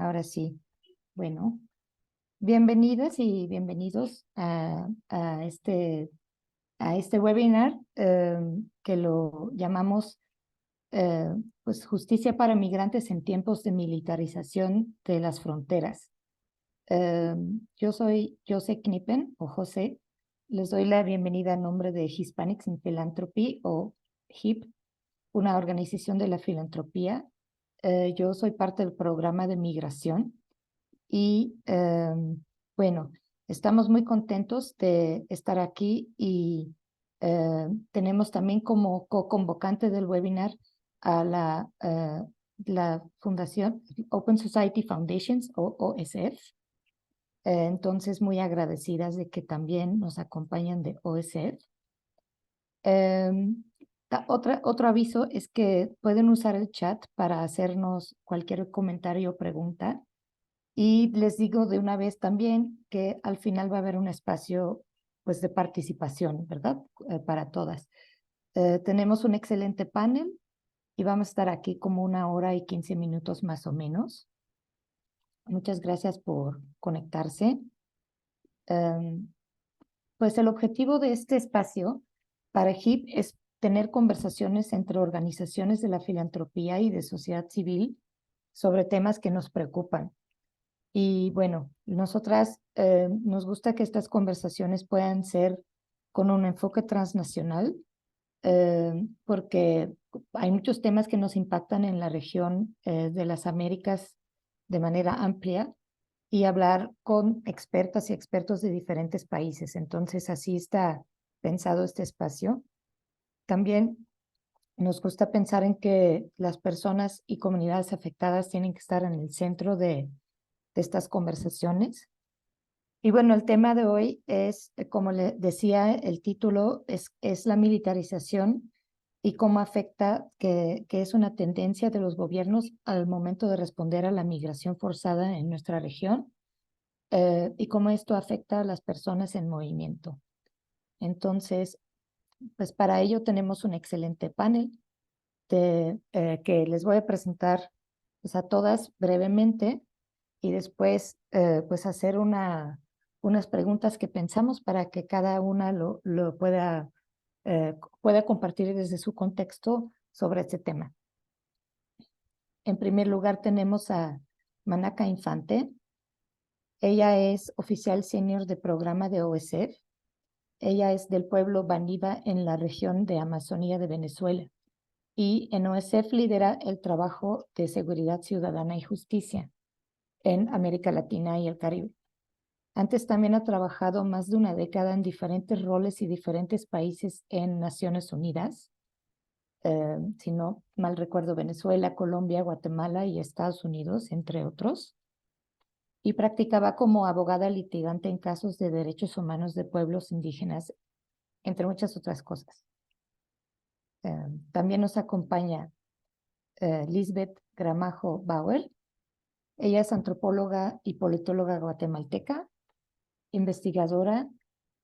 Ahora sí. Bueno, bienvenidas y bienvenidos a este webinar que lo llamamos pues Justicia para Migrantes en tiempos de militarización de las fronteras. Yo soy Jose Knippen o José. Les doy la bienvenida en nombre de Hispanics in Philanthropy o HIP, una organización de la filantropía. Yo soy parte del programa de migración. Y bueno, estamos muy contentos de estar aquí y tenemos también como co-convocante del webinar a la Fundación Open Society Foundations o OSF. Entonces, muy agradecidas de que también nos acompañan de OSF. Otro aviso es que pueden usar el chat para hacernos cualquier comentario o pregunta. Y les digo de una vez también que al final va a haber un espacio pues de participación, ¿verdad? Para todas. Tenemos un excelente panel y vamos a estar aquí como 1 hora y 15 minutos más o menos. Muchas gracias por conectarse. Pues el objetivo de este espacio para HIP es tener conversaciones entre organizaciones de la filantropía y de sociedad civil sobre temas que nos preocupan. Y bueno, nosotras nos gusta que estas conversaciones puedan ser con un enfoque transnacional, porque hay muchos temas que nos impactan en la región de las Américas de manera amplia y hablar con expertas y expertos de diferentes países. Entonces, así está pensado este espacio. También nos gusta pensar en que las personas y comunidades afectadas tienen que estar en el centro de estas conversaciones. Y bueno, el tema de hoy es, como le decía, el título es la militarización y cómo afecta, que es una tendencia de los gobiernos al momento de responder a la migración forzada en nuestra región y cómo esto afecta a las personas en movimiento. Entonces, pues para ello tenemos un excelente panel que les voy a presentar pues, a todas brevemente y después pues hacer unas preguntas que pensamos para que cada una lo pueda compartir desde su contexto sobre este tema. En primer lugar tenemos a Manaka Infante. Ella es oficial senior de programa de OSF. Ella es del pueblo Baniba en la región de Amazonía de Venezuela y en OSF lidera el trabajo de seguridad ciudadana y justicia en América Latina y el Caribe. Antes también ha trabajado más de una década en diferentes roles y diferentes países en Naciones Unidas, si no mal recuerdo, Venezuela, Colombia, Guatemala y Estados Unidos, entre otros. Y practicaba como abogada litigante en casos de derechos humanos de pueblos indígenas, entre muchas otras cosas. También nos acompaña Lisbeth Gramajo Bauer. Ella es antropóloga y politóloga guatemalteca, investigadora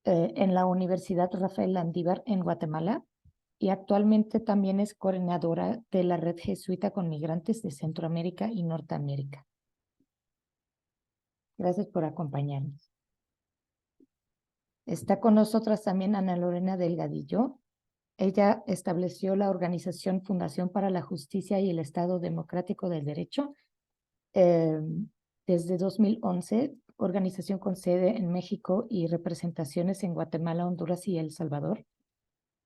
en la Universidad Rafael Landívar en Guatemala y actualmente también es coordinadora de la Red Jesuita con Migrantes de Centroamérica y Norteamérica. Gracias por acompañarnos. Está con nosotras también Ana Lorena Delgadillo. Ella estableció la organización Fundación para la Justicia y el Estado Democrático del Derecho desde 2011, organización con sede en México y representaciones en Guatemala, Honduras y El Salvador.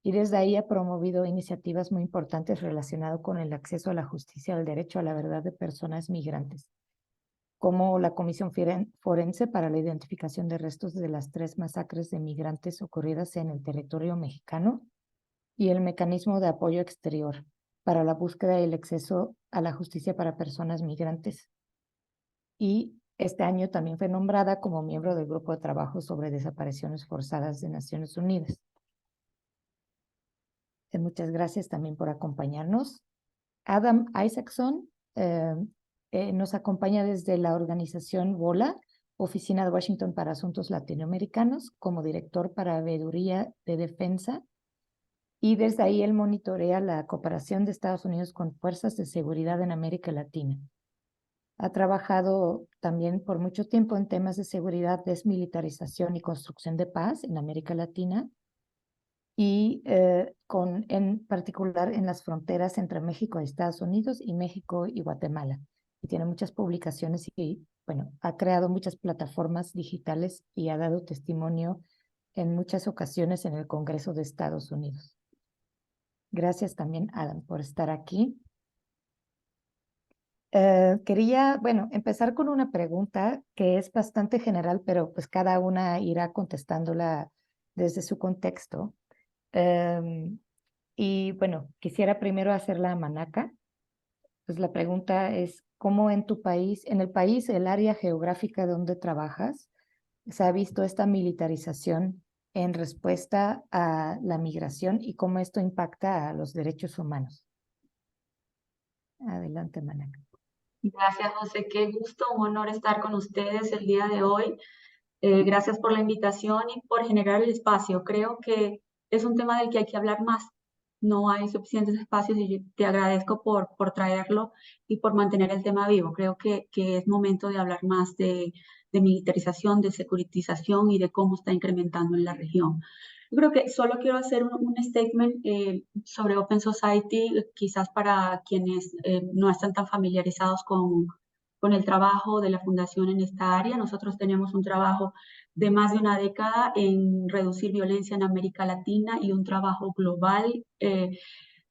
Y desde ahí ha promovido iniciativas muy importantes relacionadas con el acceso a la justicia y al derecho a la verdad de personas migrantes, como la Comisión Forense para la Identificación de Restos de las 3 masacres de migrantes ocurridas en el territorio mexicano y el Mecanismo de Apoyo Exterior para la búsqueda y el acceso a la justicia para personas migrantes. Y este año también fue nombrada como miembro del Grupo de Trabajo sobre Desapariciones Forzadas de Naciones Unidas. Muchas gracias también por acompañarnos. Adam Isaacson nos acompaña desde la organización VOLA, Oficina de Washington para Asuntos Latinoamericanos, como director para Veeduría de Defensa. Y desde ahí él monitorea la cooperación de Estados Unidos con fuerzas de seguridad en América Latina. Ha trabajado también por mucho tiempo en temas de seguridad, desmilitarización y construcción de paz en América Latina y en particular en las fronteras entre México y Estados Unidos y México y Guatemala. Y tiene muchas publicaciones y, bueno, ha creado muchas plataformas digitales y ha dado testimonio en muchas ocasiones en el Congreso de Estados Unidos. Gracias también, Adam, por estar aquí. Quería, bueno, empezar con una pregunta que es bastante general, pero pues cada una irá contestándola desde su contexto. Y bueno, quisiera primero hacer la manaca. Pues la pregunta es, ¿cómo en tu país, en el país, el área geográfica donde trabajas, se ha visto esta militarización en respuesta a la migración y cómo esto impacta a los derechos humanos? Adelante, manaca. Gracias, José. Qué gusto, un honor estar con ustedes el día de hoy. Gracias por la invitación y por generar el espacio. Creo que es un tema del que hay que hablar más. No hay suficientes espacios y yo te agradezco por traerlo y por mantener el tema vivo. Creo que es momento de hablar más de militarización, de securitización y de cómo está incrementando en la región. Yo creo que solo quiero hacer un statement sobre Open Society, quizás para quienes no están tan familiarizados con el trabajo de la Fundación en esta área. Nosotros tenemos un trabajo de más de una década en reducir violencia en América Latina y un trabajo global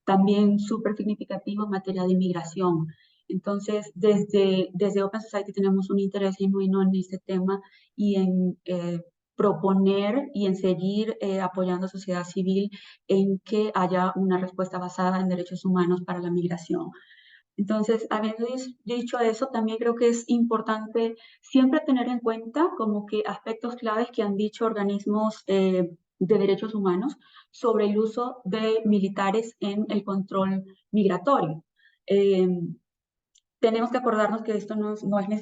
también súper significativo en materia de inmigración. Entonces, desde Open Society tenemos un interés genuino en este tema y en proponer y en seguir apoyando a sociedad civil en que haya una respuesta basada en derechos humanos para la migración. Entonces, habiendo dicho eso, también creo que es importante siempre tener en cuenta como que aspectos claves que han dicho organismos de derechos humanos sobre el uso de militares en el control migratorio. Eh, Tenemos que acordarnos que esto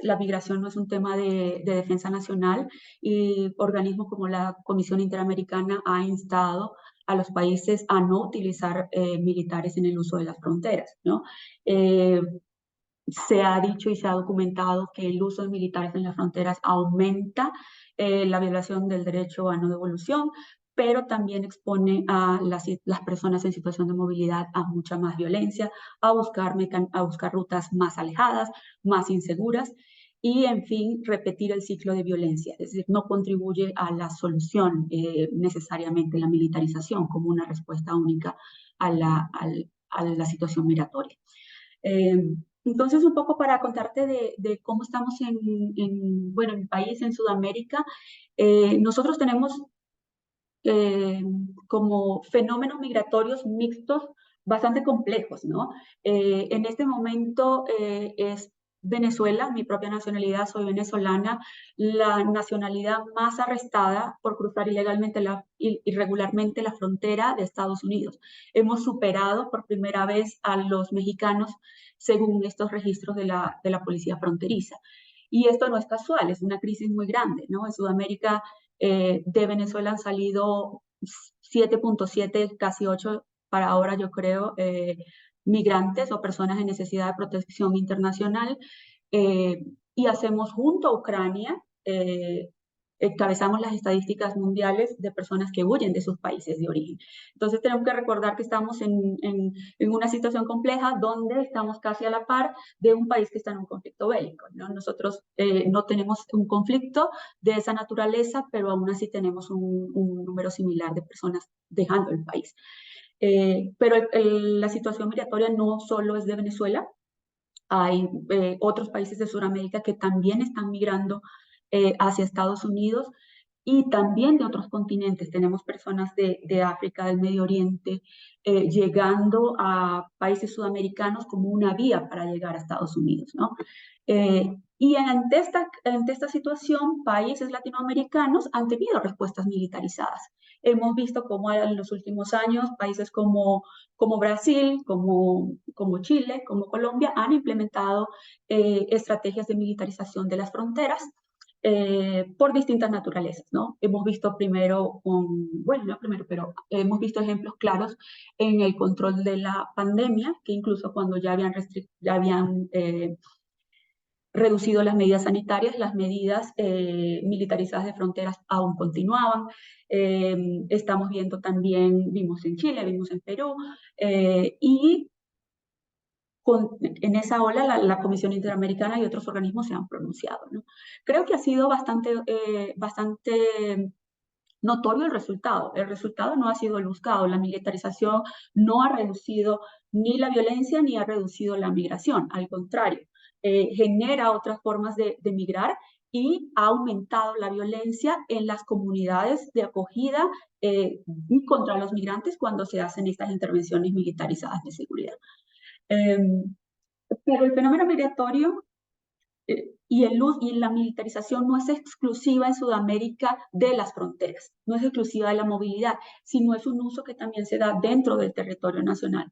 la migración no es un tema de defensa nacional y organismos como la Comisión Interamericana ha instado a los países a no utilizar militares en el uso de las fronteras, ¿no? Eh, Se ha dicho y se ha documentado que el uso de militares en las fronteras aumenta la violación del derecho a no devolución, pero también expone a las personas en situación de movilidad a mucha más violencia, a buscar rutas más alejadas, más inseguras y, en fin, repetir el ciclo de violencia. Es decir, no contribuye a la solución necesariamente la militarización como una respuesta única a la situación migratoria. Entonces, un poco para contarte de cómo estamos bueno, en mi país, en Sudamérica, nosotros tenemos como fenómenos migratorios mixtos bastante complejos, ¿no? En este momento es Venezuela, mi propia nacionalidad, soy venezolana, la nacionalidad más arrestada por cruzar irregularmente la frontera de Estados Unidos. Hemos superado por primera vez a los mexicanos según estos registros de la policía fronteriza. Y esto no es casual, es una crisis muy grande, ¿no? En Sudamérica de Venezuela han salido 7.7, casi 8 para ahora, yo creo, migrantes o personas en necesidad de protección internacional. eh, y hacemos junto a Ucrania, encabezamos las estadísticas mundiales de personas que huyen de sus países de origen. Entonces tenemos que recordar que estamos en una situación compleja donde estamos casi a la par de un país que está en un conflicto bélico, ¿no? Nosotros no tenemos un conflicto de esa naturaleza, pero aún así tenemos un número similar de personas dejando el país. Pero la situación migratoria no solo es de Venezuela, hay otros países de Sudamérica que también están migrando hacia Estados Unidos y también de otros continentes. Tenemos personas de África, del Medio Oriente, llegando a países sudamericanos como una vía para llegar a Estados Unidos, ¿no? Y ante esta situación, países latinoamericanos han tenido respuestas militarizadas. Hemos visto cómo en los últimos años países como Brasil, como Chile, como Colombia han implementado estrategias de militarización de las fronteras por distintas naturalezas, ¿no? Hemos visto primero, bueno, no primero, pero hemos visto ejemplos claros en el control de la pandemia, que incluso cuando ya habían reducido las medidas sanitarias, las medidas militarizadas de fronteras aún continuaban. Estamos viendo también, vimos en Chile, vimos en Perú, y en esa ola la Comisión Interamericana y otros organismos se han pronunciado, ¿no? Creo que ha sido bastante notorio el resultado. El resultado no ha sido el buscado. La militarización no ha reducido ni la violencia ni ha reducido la migración. Al contrario, genera otras formas de migrar y ha aumentado la violencia en las comunidades de acogida contra los migrantes cuando se hacen estas intervenciones militarizadas de seguridad. Pero el fenómeno migratorio y la militarización no es exclusiva en Sudamérica de las fronteras, no es exclusiva de la movilidad, sino es un uso que también se da dentro del territorio nacional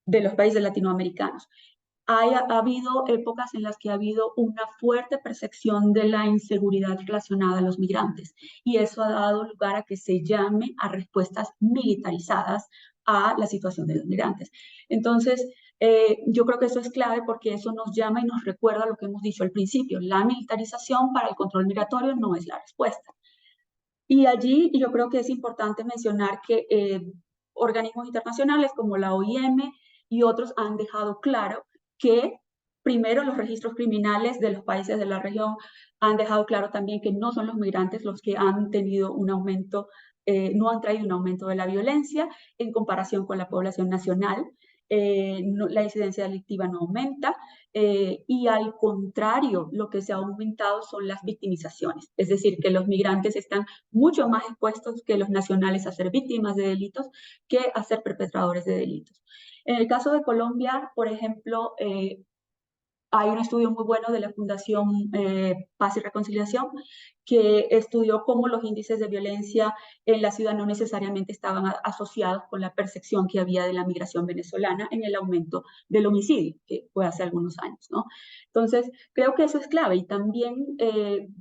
de los países latinoamericanos. Ha habido épocas en las que ha habido una fuerte percepción de la inseguridad relacionada a los migrantes y eso ha dado lugar a que se llame a respuestas militarizadas a la situación de los migrantes. Entonces, yo creo que eso es clave porque eso nos llama y nos recuerda lo que hemos dicho al principio. La militarización para el control migratorio no es la respuesta. Y allí yo creo que es importante mencionar que organismos internacionales como la OIM y otros han dejado claro que primero los registros criminales de los países de la región han dejado claro también que no son los migrantes los que han tenido un aumento, no han traído un aumento de la violencia en comparación con la población nacional. La incidencia delictiva no aumenta y al contrario, lo que se ha aumentado son las victimizaciones, es decir, que los migrantes están mucho más expuestos que los nacionales a ser víctimas de delitos que a ser perpetradores de delitos. En el caso de Colombia, por ejemplo, hay un estudio muy bueno de la Fundación Paz y Reconciliación que estudió cómo los índices de violencia en la ciudad no necesariamente estaban asociados con la percepción que había de la migración venezolana en el aumento del homicidio, que fue hace algunos años, ¿no? Entonces, creo que eso es clave y también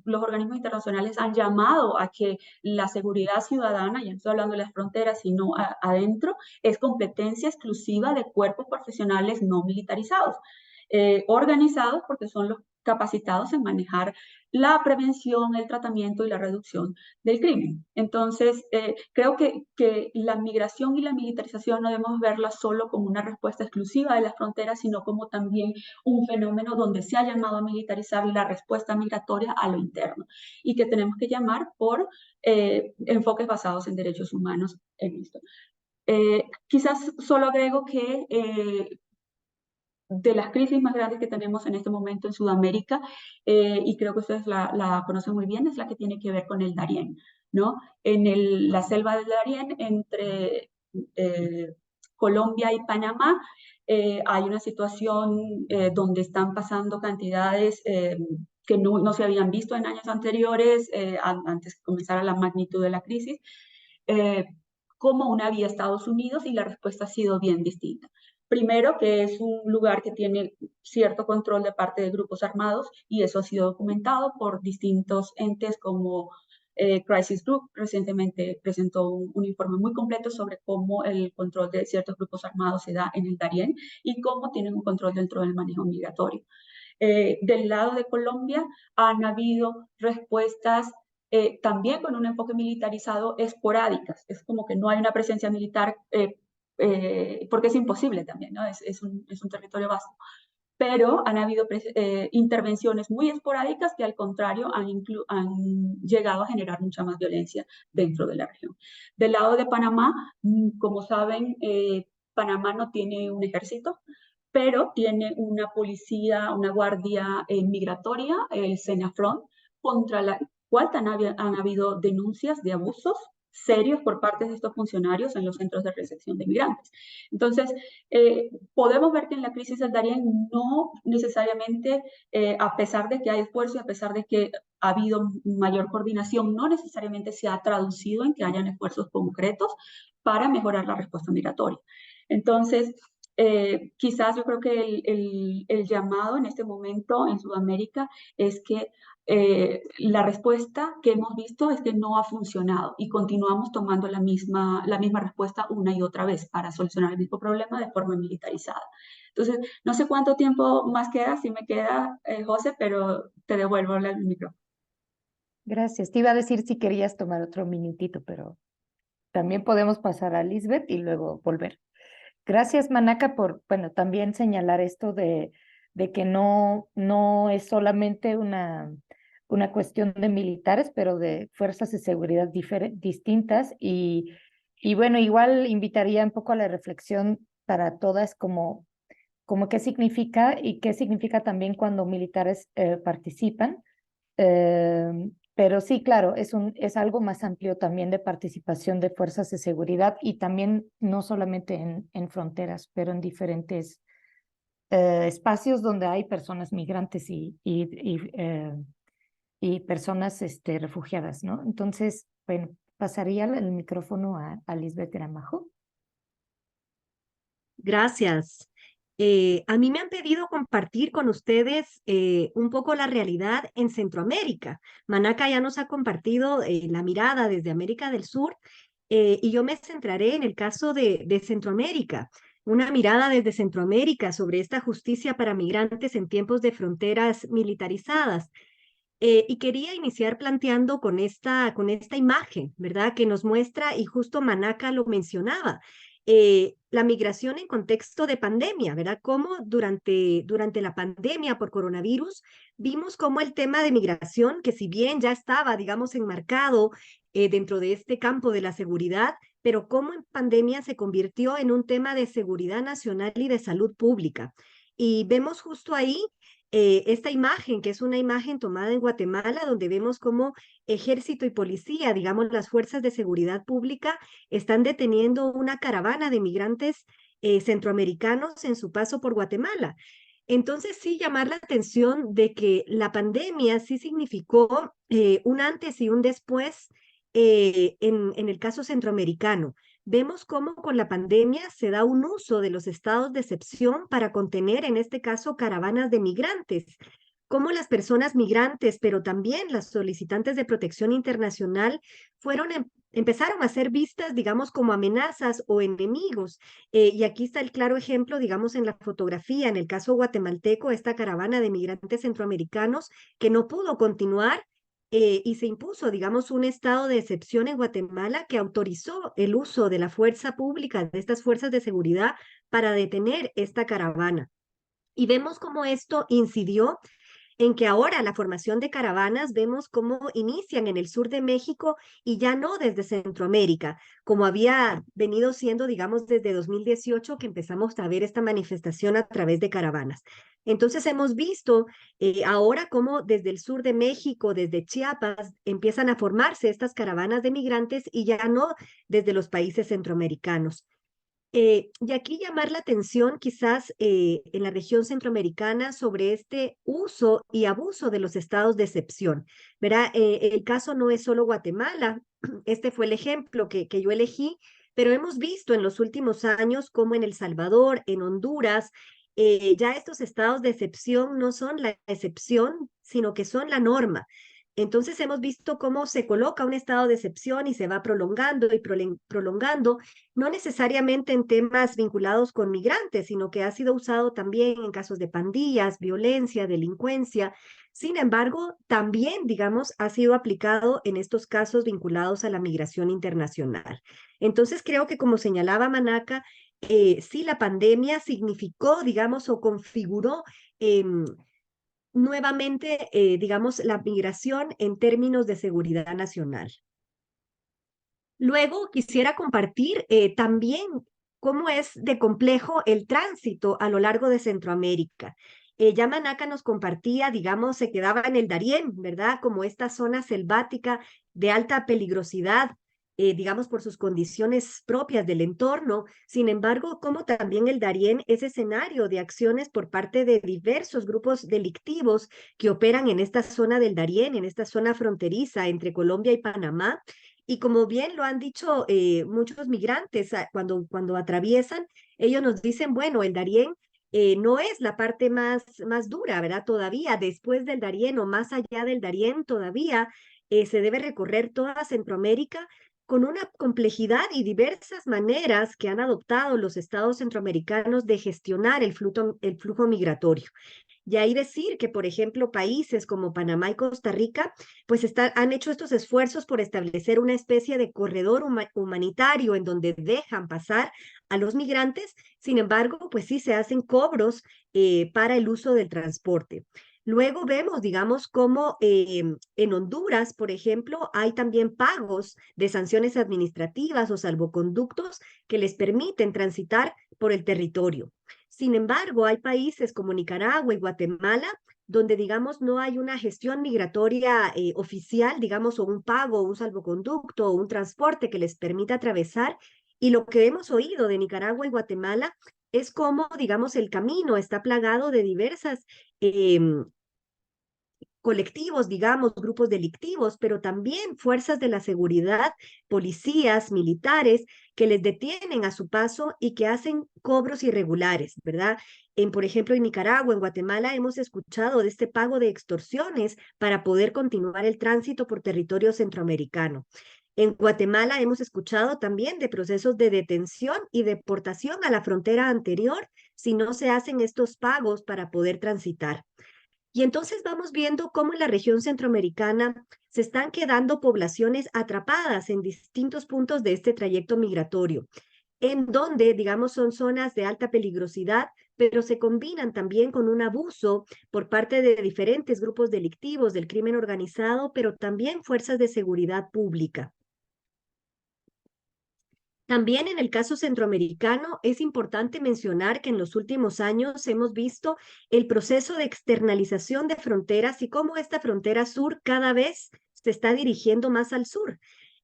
los organismos internacionales han llamado a que la seguridad ciudadana, ya no estoy hablando de las fronteras, sino adentro, es competencia exclusiva de cuerpos profesionales no militarizados organizados porque son los capacitados en manejar la prevención, el tratamiento y la reducción del crimen. Entonces, creo que la migración y la militarización no debemos verla solo como una respuesta exclusiva de las fronteras, sino como también un fenómeno donde se ha llamado a militarizar la respuesta migratoria a lo interno y que tenemos que llamar por enfoques basados en derechos humanos en esto. Quizás solo agrego que de las crisis más grandes que tenemos en este momento en Sudamérica, y creo que ustedes la conocen muy bien, es la que tiene que ver con el Darién, ¿no? En la selva del Darién, entre Colombia y Panamá, hay una situación donde están pasando cantidades que no se habían visto en años anteriores, antes que comenzara la magnitud de la crisis, como una vía Estados Unidos y la respuesta ha sido bien distinta. Primero, que es un lugar que tiene cierto control de parte de grupos armados y eso ha sido documentado por distintos entes como Crisis Group. Recientemente presentó un informe muy completo sobre cómo el control de ciertos grupos armados se da en el Darién y cómo tienen un control dentro del manejo migratorio. Del lado de Colombia han habido respuestas también con un enfoque militarizado esporádicas. Es como que no hay una presencia militar porque es imposible también, ¿no? Es un territorio vasto. Pero han habido intervenciones muy esporádicas que al contrario han llegado a generar mucha más violencia dentro de la región. Del lado de Panamá, como saben, Panamá no tiene un ejército, pero tiene una policía, una guardia migratoria, el SENAFRON, contra la cual han habido denuncias de abusos serios por parte de estos funcionarios en los centros de recepción de migrantes. Entonces, podemos ver que en la crisis del Darién no necesariamente, a pesar de que hay esfuerzo y a pesar de que ha habido mayor coordinación, no necesariamente se ha traducido en que hayan esfuerzos concretos para mejorar la respuesta migratoria. Entonces, quizás yo creo que el llamado en este momento en Sudamérica es que la respuesta que hemos visto es que no ha funcionado y continuamos tomando la misma respuesta una y otra vez para solucionar el mismo problema de forma militarizada. Entonces, no sé cuánto tiempo más queda, si me queda, José, pero te devuelvo el micrófono. Gracias. Te iba a decir si querías tomar otro minutito, pero también podemos pasar a Lisbeth y luego volver. Gracias, Manaca, por, bueno, también señalar esto de que no es solamente una cuestión de militares, pero de fuerzas de seguridad distintas. Y bueno, igual invitaría un poco a la reflexión para todas como qué significa y qué significa también cuando militares participan. Pero sí, claro, es algo más amplio también de participación de fuerzas de seguridad y también no solamente en fronteras, pero en diferentes espacios donde hay personas migrantes y personas refugiadas, ¿no? Entonces, bueno, pasaría el micrófono a Lisbeth Gramajo. Gracias. A mí me han pedido compartir con ustedes un poco la realidad en Centroamérica. Manaca ya nos ha compartido la mirada desde América del Sur y yo me centraré en el caso de Centroamérica. Una mirada desde Centroamérica sobre esta justicia para migrantes en tiempos de fronteras militarizadas. Y quería iniciar planteando con esta imagen, ¿verdad? Que nos muestra, y justo Manaca lo mencionaba, la migración en contexto de pandemia, ¿verdad? Cómo durante la pandemia por coronavirus vimos cómo el tema de migración, que si bien ya estaba, digamos, enmarcado dentro de este campo de la seguridad, pero cómo en pandemia se convirtió en un tema de seguridad nacional y de salud pública. Y vemos justo ahí esta imagen, que es una imagen tomada en Guatemala, donde vemos cómo ejército y policía, digamos las fuerzas de seguridad pública, están deteniendo una caravana de migrantes centroamericanos en su paso por Guatemala. Entonces, sí, llamar la atención de que la pandemia sí significó un antes y un después en el caso centroamericano. Vemos cómo con la pandemia se da un uso de los estados de excepción para contener, en este caso, caravanas de migrantes. Cómo las personas migrantes, pero también las solicitantes de protección internacional, empezaron a ser vistas, digamos, como amenazas o enemigos. Y aquí está el claro ejemplo, digamos, en la fotografía, en el caso guatemalteco, esta caravana de migrantes centroamericanos que no pudo continuar y se impuso, digamos, un estado de excepción en Guatemala que autorizó el uso de la fuerza pública, de estas fuerzas de seguridad, para detener esta caravana. Y vemos cómo esto incidió en que ahora la formación de caravanas vemos cómo inician en el sur de México y ya no desde Centroamérica, como había venido siendo, digamos, desde 2018 que empezamos a ver esta manifestación a través de caravanas. Entonces hemos visto ahora cómo desde el sur de México, desde Chiapas, empiezan a formarse estas caravanas de migrantes y ya no desde los países centroamericanos. Y aquí llamar la atención quizás en la región centroamericana sobre este uso y abuso de los estados de excepción. ¿Verdad? El caso no es solo Guatemala, este fue el ejemplo que yo elegí, pero hemos visto en los últimos años cómo en El Salvador, en Honduras, ya estos estados de excepción no son la excepción, sino que son la norma. Entonces hemos visto cómo se coloca un estado de excepción y se va prolongando y prolongando, no necesariamente en temas vinculados con migrantes, sino que ha sido usado también en casos de pandillas, violencia, delincuencia. Sin embargo, también, digamos, ha sido aplicado en estos casos vinculados a la migración internacional. Entonces, creo que como señalaba Manaca, sí, la pandemia significó, digamos, o configuró nuevamente, digamos, la migración en términos de seguridad nacional. Luego quisiera compartir también cómo es de complejo el tránsito a lo largo de Centroamérica. Ya Manaca nos compartía, digamos, se quedaba en el Darién, ¿verdad? Como esta zona selvática de alta peligrosidad, digamos, por sus condiciones propias del entorno. Sin embargo, como también el Darién es escenario de acciones por parte de diversos grupos delictivos que operan en esta zona del Darién, en esta zona fronteriza entre Colombia y Panamá. Y como bien lo han dicho muchos migrantes, cuando atraviesan, ellos nos dicen, bueno, el Darién no es la parte más dura, ¿verdad? Todavía después del Darién o más allá del Darién, todavía se debe recorrer toda Centroamérica con una complejidad y diversas maneras que han adoptado los estados centroamericanos de gestionar el flujo migratorio. Y ahí decir que, por ejemplo, países como Panamá y Costa Rica, pues han hecho estos esfuerzos por establecer una especie de corredor humanitario en donde dejan pasar a los migrantes. Sin embargo, pues sí se hacen cobros para el uso del transporte. Luego vemos, digamos, cómo en Honduras, por ejemplo, hay también pagos de sanciones administrativas o salvoconductos que les permiten transitar por el territorio. Sin embargo, hay países como Nicaragua y Guatemala donde, digamos, no hay una gestión migratoria oficial, digamos, o un pago, o un salvoconducto, o un transporte que les permita atravesar. Y lo que hemos oído de Nicaragua y Guatemala es cómo, digamos, el camino está plagado de diversas colectivos, digamos, grupos delictivos, pero también fuerzas de la seguridad, policías, militares, que les detienen a su paso y que hacen cobros irregulares, ¿verdad? Por ejemplo, en Nicaragua, en Guatemala, hemos escuchado de este pago de extorsiones para poder continuar el tránsito por territorio centroamericano. En Guatemala hemos escuchado también de procesos de detención y deportación a la frontera anterior si no se hacen estos pagos para poder transitar. Y entonces vamos viendo cómo en la región centroamericana se están quedando poblaciones atrapadas en distintos puntos de este trayecto migratorio, en donde, digamos, son zonas de alta peligrosidad, pero se combinan también con un abuso por parte de diferentes grupos delictivos del crimen organizado, pero también fuerzas de seguridad pública. También en el caso centroamericano es importante mencionar que en los últimos años hemos visto el proceso de externalización de fronteras y cómo esta frontera sur cada vez se está dirigiendo más al sur.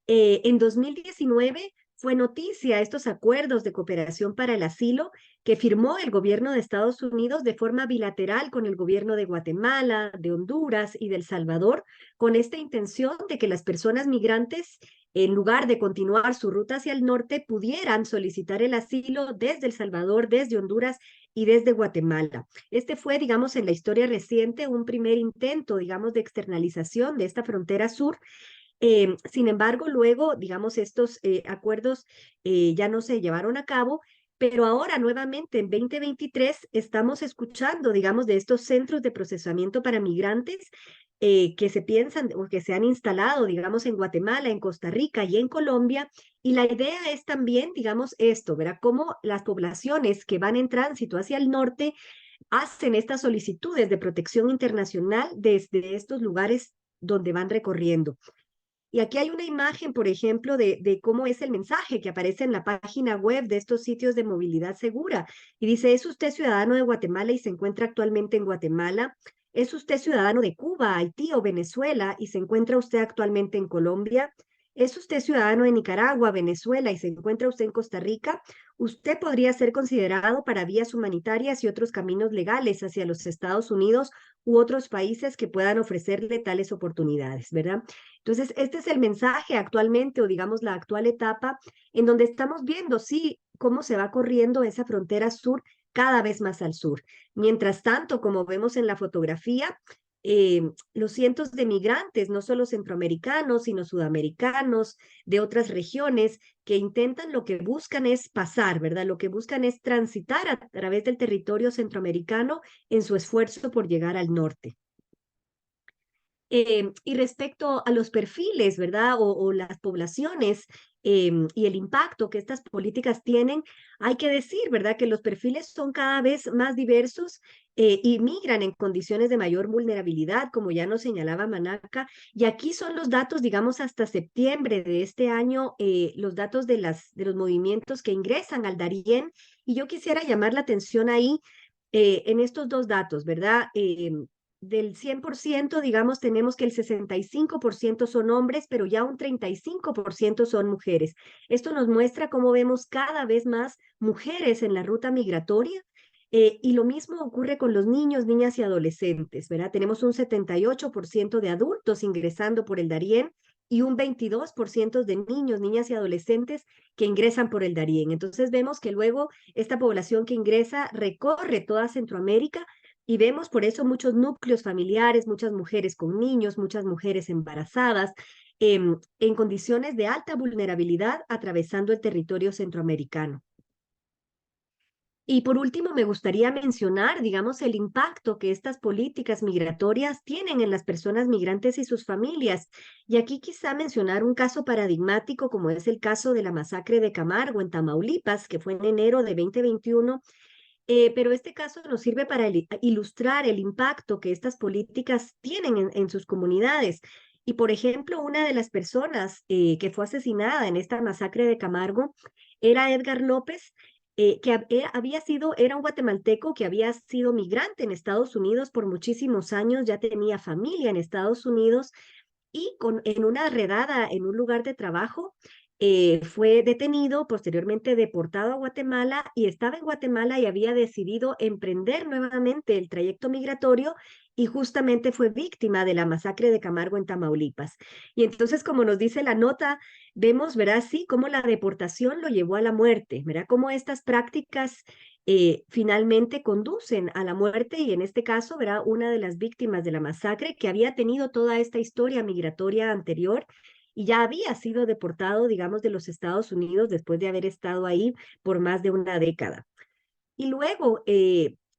En 2019 fue noticia estos acuerdos de cooperación para el asilo que firmó el gobierno de Estados Unidos de forma bilateral con el gobierno de Guatemala, de Honduras y de El Salvador, con esta intención de que las personas migrantes, en lugar de continuar su ruta hacia el norte, pudieran solicitar el asilo desde El Salvador, desde Honduras y desde Guatemala. Este fue, digamos, en la historia reciente, un primer intento, digamos, de externalización de esta frontera sur. Sin embargo, luego, digamos, estos acuerdos ya no se llevaron a cabo, pero ahora nuevamente en 2023 estamos escuchando, digamos, de estos centros de procesamiento para migrantes que se piensan o que se han instalado, digamos, en Guatemala, en Costa Rica y en Colombia. Y la idea es también, digamos, esto, ¿verdad? Cómo las poblaciones que van en tránsito hacia el norte hacen estas solicitudes de protección internacional desde estos lugares donde van recorriendo. Y aquí hay una imagen, por ejemplo, de cómo es el mensaje que aparece en la página web de estos sitios de movilidad segura. Y dice, ¿es usted ciudadano de Guatemala y se encuentra actualmente en Guatemala? ¿Es usted ciudadano de Cuba, Haití o Venezuela y se encuentra usted actualmente en Colombia? ¿Es usted ciudadano de Nicaragua, Venezuela y se encuentra usted en Costa Rica? Usted podría ser considerado para vías humanitarias y otros caminos legales hacia los Estados Unidos u otros países que puedan ofrecerle tales oportunidades, ¿verdad? Entonces, este es el mensaje actualmente, o digamos la actual etapa, en donde estamos viendo, sí, cómo se va corriendo esa frontera sur cada vez más al sur. Mientras tanto, como vemos en la fotografía, los cientos de migrantes, no solo centroamericanos, sino sudamericanos, de otras regiones, que intentan, lo que buscan es pasar, ¿verdad? Lo que buscan es transitar a través del territorio centroamericano en su esfuerzo por llegar al norte. Y respecto a los perfiles, ¿verdad? O las poblaciones y el impacto que estas políticas tienen, hay que decir, ¿verdad? Que los perfiles son cada vez más diversos y migran en condiciones de mayor vulnerabilidad, como ya nos señalaba Manaca. Y aquí son los datos, digamos, hasta septiembre de este año, los datos de los movimientos que ingresan al Darién. Y yo quisiera llamar la atención ahí en estos dos datos, ¿verdad? Del 100%, digamos, tenemos que el 65% son hombres, pero ya un 35% son mujeres. Esto nos muestra cómo vemos cada vez más mujeres en la ruta migratoria. Y lo mismo ocurre con los niños, niñas y adolescentes, ¿verdad? Tenemos un 78% de adultos ingresando por el Darién y un 22% de niños, niñas y adolescentes que ingresan por el Darién. Entonces vemos que luego esta población que ingresa recorre toda Centroamérica y vemos por eso muchos núcleos familiares, muchas mujeres con niños, muchas mujeres embarazadas, en condiciones de alta vulnerabilidad atravesando el territorio centroamericano. Y por último, me gustaría mencionar, digamos, el impacto que estas políticas migratorias tienen en las personas migrantes y sus familias. Y aquí quizá mencionar un caso paradigmático como es el caso de la masacre de Camargo en Tamaulipas, que fue en enero de 2021. Pero este caso nos sirve para ilustrar el impacto que estas políticas tienen en sus comunidades. Y por ejemplo, una de las personas que fue asesinada en esta masacre de Camargo era Edgar López, era un guatemalteco que había sido migrante en Estados Unidos por muchísimos años, ya tenía familia en Estados Unidos y en una redada en un lugar de trabajo fue detenido, posteriormente deportado a Guatemala y estaba en Guatemala y había decidido emprender nuevamente el trayecto migratorio y justamente fue víctima de la masacre de Camargo en Tamaulipas. Y entonces, como nos dice la nota, vemos, verá, sí, cómo la deportación lo llevó a la muerte, verá, cómo estas prácticas finalmente conducen a la muerte y en este caso, verá, una de las víctimas de la masacre que había tenido toda esta historia migratoria anterior y ya había sido deportado, digamos, de los Estados Unidos después de haber estado ahí por más de una década. Y luego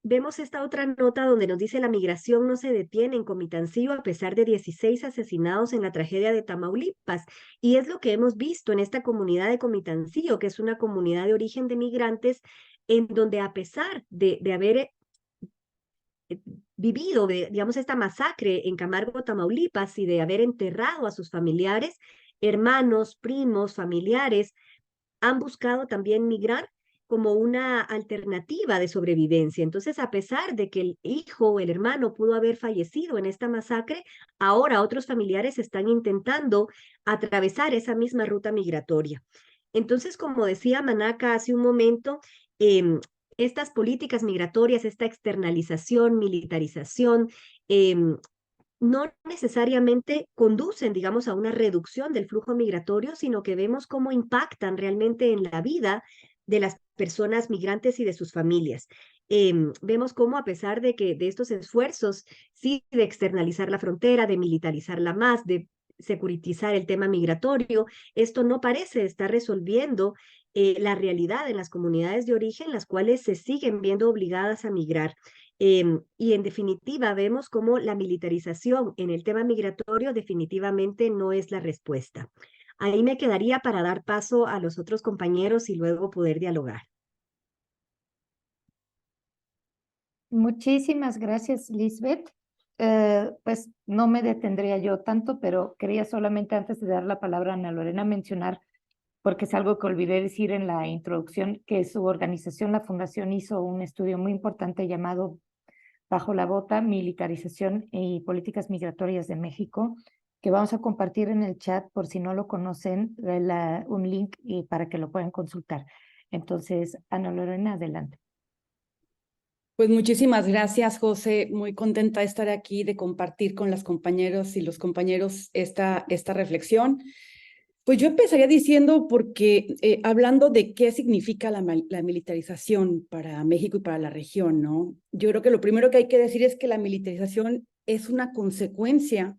vemos esta otra nota donde nos dice la migración no se detiene en Comitancio a pesar de 16 asesinados en la tragedia de Tamaulipas. Y es lo que hemos visto en esta comunidad de Comitancio, que es una comunidad de origen de migrantes, en donde a pesar de haber vivido, digamos, esta masacre en Camargo, Tamaulipas, y de haber enterrado a sus familiares, hermanos, primos, familiares, han buscado también migrar como una alternativa de sobrevivencia. Entonces, a pesar de que el hijo o el hermano pudo haber fallecido en esta masacre, ahora otros familiares están intentando atravesar esa misma ruta migratoria. Entonces, como decía Manaca hace un momento, estas políticas migratorias, esta externalización, militarización, no necesariamente conducen, digamos, a una reducción del flujo migratorio, sino que vemos cómo impactan realmente en la vida de las personas migrantes y de sus familias. Vemos cómo a pesar de que de estos esfuerzos, sí, de externalizar la frontera, de militarizarla más, de securitizar el tema migratorio, esto no parece estar resolviendo la realidad en las comunidades de origen, las cuales se siguen viendo obligadas a migrar. Y en definitiva, vemos cómo la militarización en el tema migratorio definitivamente no es la respuesta. Ahí me quedaría para dar paso a los otros compañeros y luego poder dialogar. Muchísimas gracias, Lisbeth. Pues no me detendría yo tanto, pero quería solamente antes de dar la palabra a Ana Lorena mencionar, porque es algo que olvidé decir en la introducción, que su organización, la Fundación, hizo un estudio muy importante llamado Bajo la Bota, Militarización y Políticas Migratorias de México, que vamos a compartir en el chat por si no lo conocen, un link para que lo puedan consultar. Entonces, Ana Lorena, adelante. Pues muchísimas gracias, José. Muy contenta de estar aquí, de compartir con las compañeros y los compañeros esta reflexión. Pues yo empezaría diciendo, porque hablando de qué significa la militarización para México y para la región, ¿no? Yo creo que lo primero que hay que decir es que la militarización es una consecuencia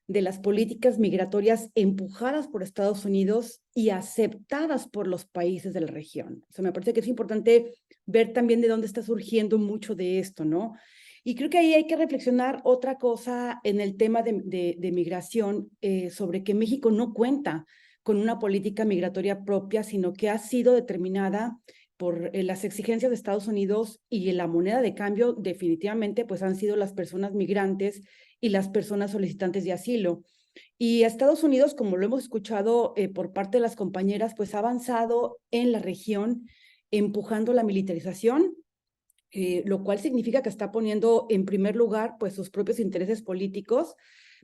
de las políticas migratorias empujadas por Estados Unidos y aceptadas por los países de la región. O sea, me parece que es importante ver también de dónde está surgiendo mucho de esto, ¿no? Y creo que ahí hay que reflexionar otra cosa en el tema de migración, sobre que México no cuenta con una política migratoria propia, sino que ha sido determinada por las exigencias de Estados Unidos, y la moneda de cambio definitivamente pues han sido las personas migrantes y las personas solicitantes de asilo. Y Estados Unidos, como lo hemos escuchado por parte de las compañeras, pues ha avanzado en la región empujando la militarización, lo cual significa que está poniendo en primer lugar pues sus propios intereses políticos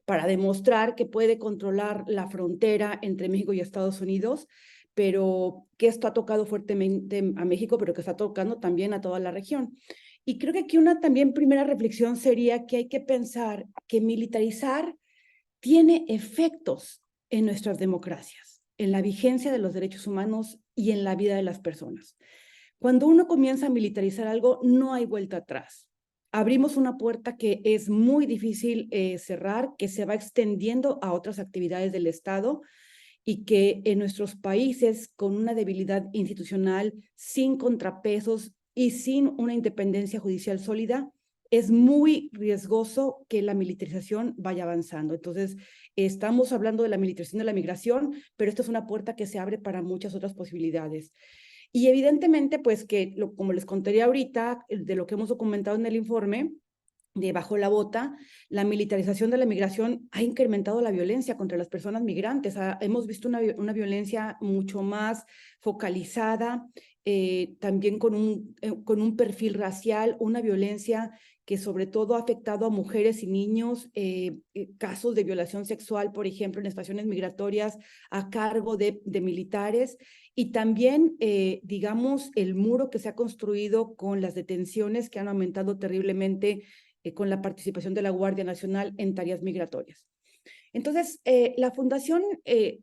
para demostrar que puede controlar la frontera entre México y Estados Unidos, pero que esto ha tocado fuertemente a México, pero que está tocando también a toda la región. Y creo que aquí una también primera reflexión sería que hay que pensar que militarizar tiene efectos en nuestras democracias, en la vigencia de los derechos humanos y en la vida de las personas. Cuando uno comienza a militarizar algo, no hay vuelta atrás. abrimos una puerta que es muy difícil cerrar, que se va extendiendo a otras actividades del Estado y que en nuestros países con una debilidad institucional, sin contrapesos y sin una independencia judicial sólida, es muy riesgoso que la militarización vaya avanzando. Entonces, estamos hablando de la militarización de la migración, pero esto es una puerta que se abre para muchas otras posibilidades. Y evidentemente, pues que, como les contaría ahorita, de lo que hemos documentado en el informe, de Bajo la Bota, la militarización de la migración ha incrementado la violencia contra las personas migrantes. Hemos visto una violencia mucho más focalizada, también con un perfil racial, una violencia que sobre todo ha afectado a mujeres y niños, casos de violación sexual, por ejemplo, en estaciones migratorias a cargo de militares, y también, digamos, el muro que se ha construido con las detenciones que han aumentado terriblemente con la participación de la Guardia Nacional en tareas migratorias. Entonces, la Fundación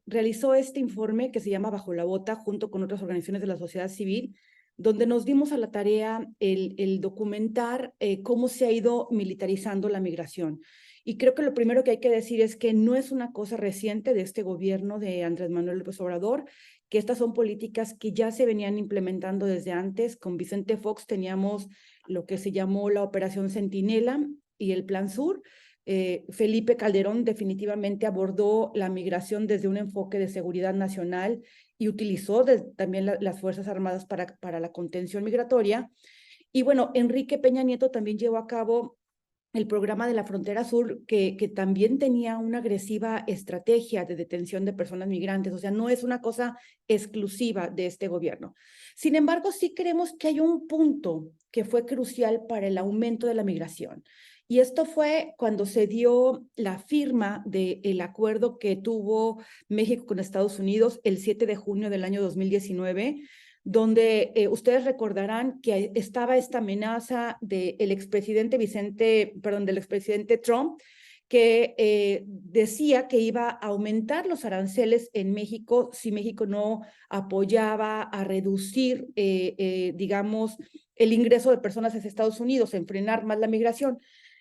realizó este informe que se llama Bajo la Bota, junto con otras organizaciones de la sociedad civil, donde nos dimos a la tarea el documentar cómo se ha ido militarizando la migración. Y creo que lo primero que hay que decir es que no es una cosa reciente de este gobierno de Andrés Manuel López Obrador, que estas son políticas que ya se venían implementando desde antes. Con Vicente Fox teníamos lo que se llamó la Operación Centinela y el Plan Sur. Felipe Calderón definitivamente abordó la migración desde un enfoque de seguridad nacional y utilizó también las Fuerzas Armadas para la contención migratoria. Y bueno, Enrique Peña Nieto también llevó a cabo el programa de la Frontera Sur, que también tenía una agresiva estrategia de detención de personas migrantes. O sea, no es una cosa exclusiva de este gobierno. Sin embargo, sí creemos que hay un punto que fue crucial para el aumento de la migración. Y esto fue cuando se dio la firma del acuerdo que tuvo México con Estados Unidos el 7 de junio del año 2019, donde ustedes recordarán que estaba esta amenaza del expresidente del expresidente Trump, que decía que iba a aumentar los aranceles en México si México no apoyaba a reducir, digamos, el ingreso de personas hacia Estados Unidos, en frenar más la migración.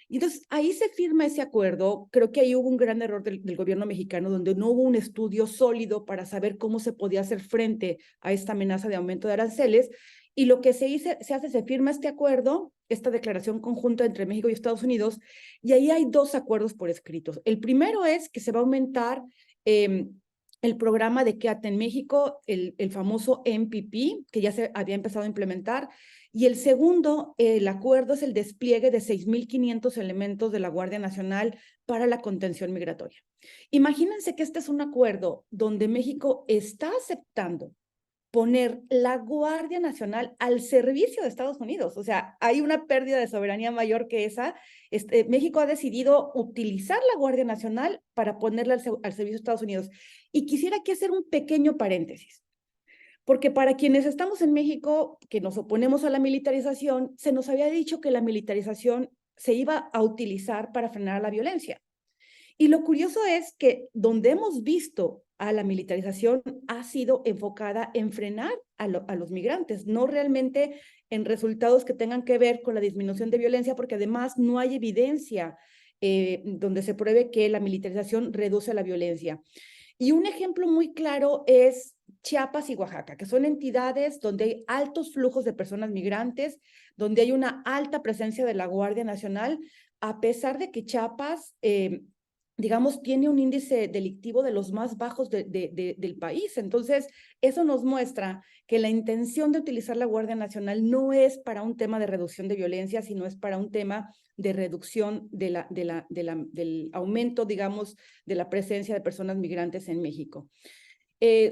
Y entonces ahí se firma ese acuerdo. Creo que ahí hubo un gran error del gobierno mexicano, donde no hubo un estudio sólido para saber cómo se podía hacer frente a esta amenaza de aumento de aranceles. Y lo que se firma este acuerdo, esta declaración conjunta entre México y Estados Unidos, y ahí hay dos acuerdos por escritos. El primero es que se va a aumentar el programa de Quédate en México, el famoso MPP, que ya se había empezado a implementar. Y el segundo, el acuerdo, es el despliegue de 6,500 elementos de la Guardia Nacional para la contención migratoria. Imagínense que este es un acuerdo donde México está aceptando poner la Guardia Nacional al servicio de Estados Unidos. O sea, hay una pérdida de soberanía mayor que esa. México ha decidido utilizar la Guardia Nacional para ponerla al servicio de Estados Unidos. Y quisiera aquí hacer un pequeño paréntesis. Porque para quienes estamos en México, que nos oponemos a la militarización, se nos había dicho que la militarización se iba a utilizar para frenar la violencia. Y lo curioso es que donde hemos visto a la militarización ha sido enfocada en frenar a los migrantes, no realmente en resultados que tengan que ver con la disminución de violencia, porque además no hay evidencia donde se pruebe que la militarización reduce la violencia. Y un ejemplo muy claro es Chiapas y Oaxaca, que son entidades donde hay altos flujos de personas migrantes, donde hay una alta presencia de la Guardia Nacional, a pesar de que Chiapas, digamos, tiene un índice delictivo de los más bajos del país. Entonces, eso nos muestra que la intención de utilizar la Guardia Nacional no es para un tema de reducción de violencia, sino es para un tema de reducción del aumento, digamos, de la presencia de personas migrantes en México.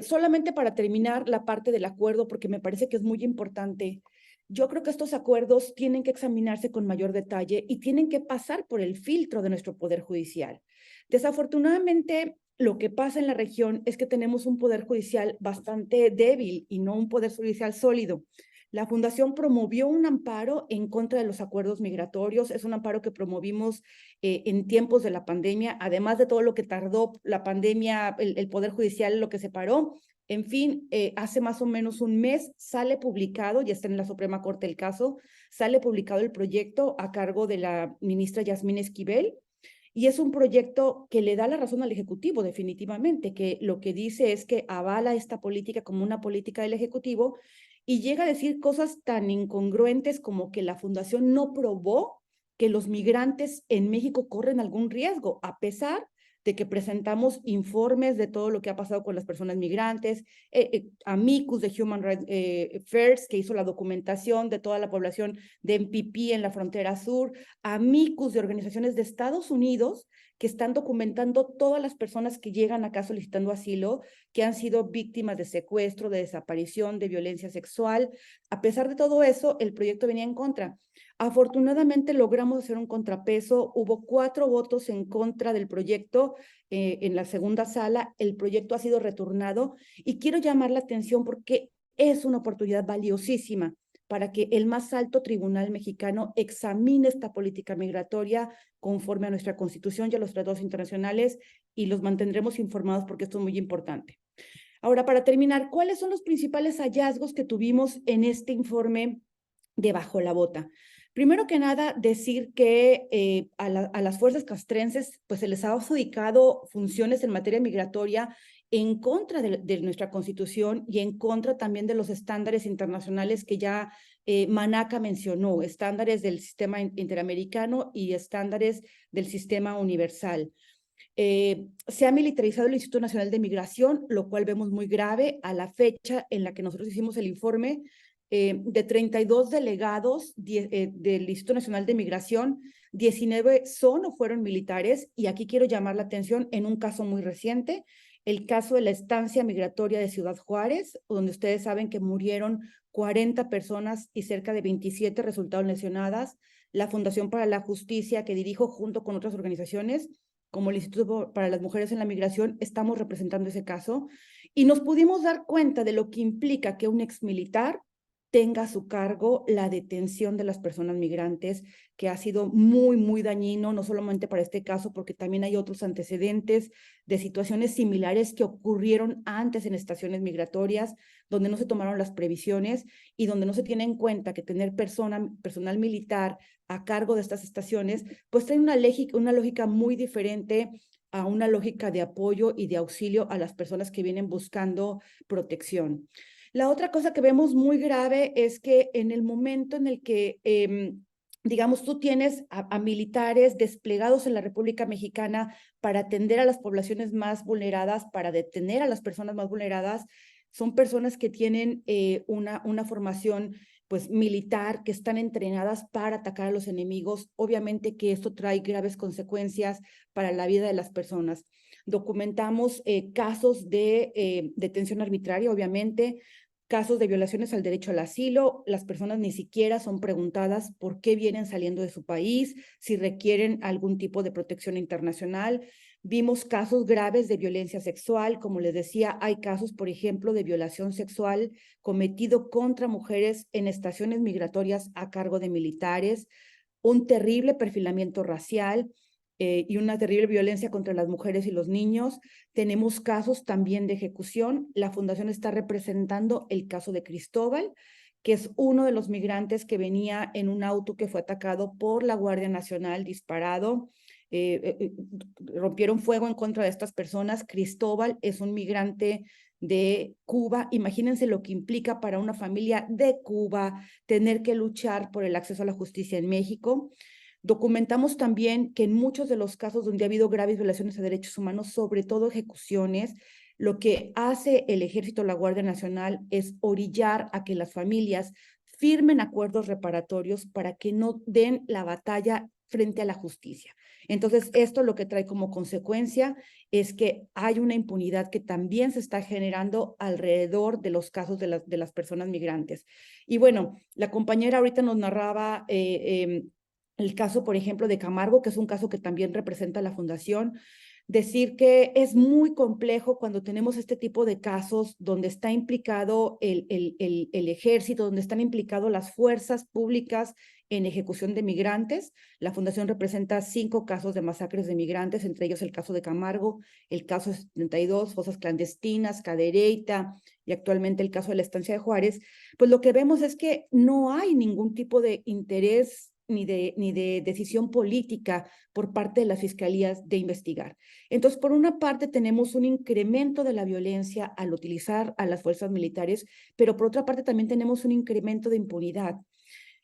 Solamente para terminar la parte del acuerdo, porque me parece que es muy importante, yo creo que estos acuerdos tienen que examinarse con mayor detalle y tienen que pasar por el filtro de nuestro Poder Judicial. Desafortunadamente, lo que pasa en la región es que tenemos un Poder Judicial bastante débil y no un Poder Judicial sólido. La Fundación promovió un amparo en contra de los acuerdos migratorios. Es un amparo que promovimos en tiempos de la pandemia, además de todo lo que tardó la pandemia, el Poder Judicial, lo que se paró. En fin, hace más o menos un mes sale publicado, ya está en la Suprema Corte el caso, sale publicado el proyecto a cargo de la ministra Yasmín Esquivel, y es un proyecto que le da la razón al Ejecutivo, definitivamente, que lo que dice es que avala esta política como una política del Ejecutivo y llega a decir cosas tan incongruentes como que la Fundación no probó que los migrantes en México corren algún riesgo, a pesar de que presentamos informes de todo lo que ha pasado con las personas migrantes, Amicus de Human Rights First, que hizo la documentación de toda la población de MPP en la frontera sur, Amicus de organizaciones de Estados Unidos que están documentando todas las personas que llegan acá solicitando asilo, que han sido víctimas de secuestro, de desaparición, de violencia sexual. A pesar de todo eso, el proyecto venía en contra. Afortunadamente logramos hacer un contrapeso, hubo 4 votos en contra del proyecto en la segunda sala, el proyecto ha sido retornado y quiero llamar la atención porque es una oportunidad valiosísima para que el más alto tribunal mexicano examine esta política migratoria conforme a nuestra Constitución y a los tratados internacionales y los mantendremos informados porque esto es muy importante. Ahora, para terminar, ¿cuáles son los principales hallazgos que tuvimos en este informe de Bajo la Bota? Primero que nada, decir que a las fuerzas castrenses pues se les ha adjudicado funciones en materia migratoria en contra de nuestra Constitución y en contra también de los estándares internacionales que ya Manaca mencionó, estándares del sistema interamericano y estándares del sistema universal. Se ha militarizado el Instituto Nacional de Migración, lo cual vemos muy grave a la fecha en la que nosotros hicimos el informe. De 32 delegados del Instituto Nacional de Migración, 19 son o fueron militares, y aquí quiero llamar la atención en un caso muy reciente, el caso de la estancia migratoria de Ciudad Juárez, donde ustedes saben que murieron 40 personas y cerca de 27 resultaron lesionadas. La Fundación para la Justicia, que dirijo junto con otras organizaciones, como el Instituto para las Mujeres en la Migración, estamos representando ese caso, y nos pudimos dar cuenta de lo que implica que un exmilitar tenga a su cargo la detención de las personas migrantes, que ha sido muy, muy dañino, no solamente para este caso, porque también hay otros antecedentes de situaciones similares que ocurrieron antes en estaciones migratorias, donde no se tomaron las previsiones y donde no se tiene en cuenta que tener personal militar a cargo de estas estaciones, pues trae una lógica muy diferente a una lógica de apoyo y de auxilio a las personas que vienen buscando protección. La otra cosa que vemos muy grave es que en el momento en el que, digamos, tú tienes a militares desplegados en la República Mexicana para atender a las poblaciones más vulneradas, para detener a las personas más vulneradas, son personas que tienen una formación pues militar, que están entrenadas para atacar a los enemigos. Obviamente que esto trae graves consecuencias para la vida de las personas. Documentamos casos de detención arbitraria, obviamente, casos de violaciones al derecho al asilo. Las personas ni siquiera son preguntadas por qué vienen saliendo de su país, si requieren algún tipo de protección internacional. Vimos casos graves de violencia sexual, como les decía, hay casos, por ejemplo, de violación sexual cometido contra mujeres en estaciones migratorias a cargo de militares, un terrible perfilamiento racial, y una terrible violencia contra las mujeres y los niños. Tenemos casos también de ejecución. La Fundación está representando el caso de Cristóbal, que es uno de los migrantes que venía en un auto que fue atacado por la Guardia Nacional, disparado. Rompieron fuego en contra de estas personas. Cristóbal es un migrante de Cuba. Imagínense lo que implica para una familia de Cuba tener que luchar por el acceso a la justicia en México. Documentamos también que en muchos de los casos donde ha habido graves violaciones a derechos humanos, sobre todo ejecuciones, lo que hace el Ejército o la Guardia Nacional es orillar a que las familias firmen acuerdos reparatorios para que no den la batalla frente a la justicia. Entonces, esto lo que trae como consecuencia es que hay una impunidad que también se está generando alrededor de los casos de las personas migrantes. Y bueno, la compañera ahorita nos narraba el caso, por ejemplo, de Camargo, que es un caso que también representa la Fundación. decir que es muy complejo cuando tenemos este tipo de casos donde está implicado el ejército, donde están implicados las fuerzas públicas en ejecución de migrantes. La Fundación representa 5 casos de masacres de migrantes, entre ellos el caso de Camargo, el caso 72, fosas clandestinas, Cadereyta y actualmente el caso de la estancia de Juárez. Pues lo que vemos es que no hay ningún tipo de interés ni de decisión política por parte de las fiscalías de investigar. Entonces, por una parte, tenemos un incremento de la violencia al utilizar a las fuerzas militares, pero por otra parte también tenemos un incremento de impunidad.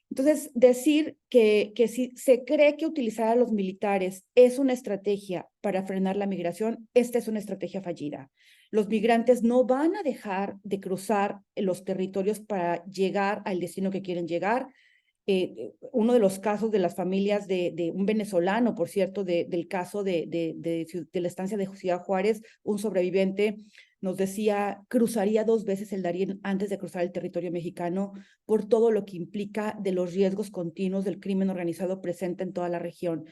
Entonces, decir que si se cree que utilizar a los militares es una estrategia para frenar la migración, esta es una estrategia fallida. Los migrantes no van a dejar de cruzar los territorios para llegar al destino que quieren llegar. Uno de los casos de las familias de un venezolano, por cierto, del caso de la estancia de Ciudad Juárez, un sobreviviente nos decía, cruzaría 2 veces el Darién antes de cruzar el territorio mexicano por todo lo que implica de los riesgos continuos del crimen organizado presente en toda la región.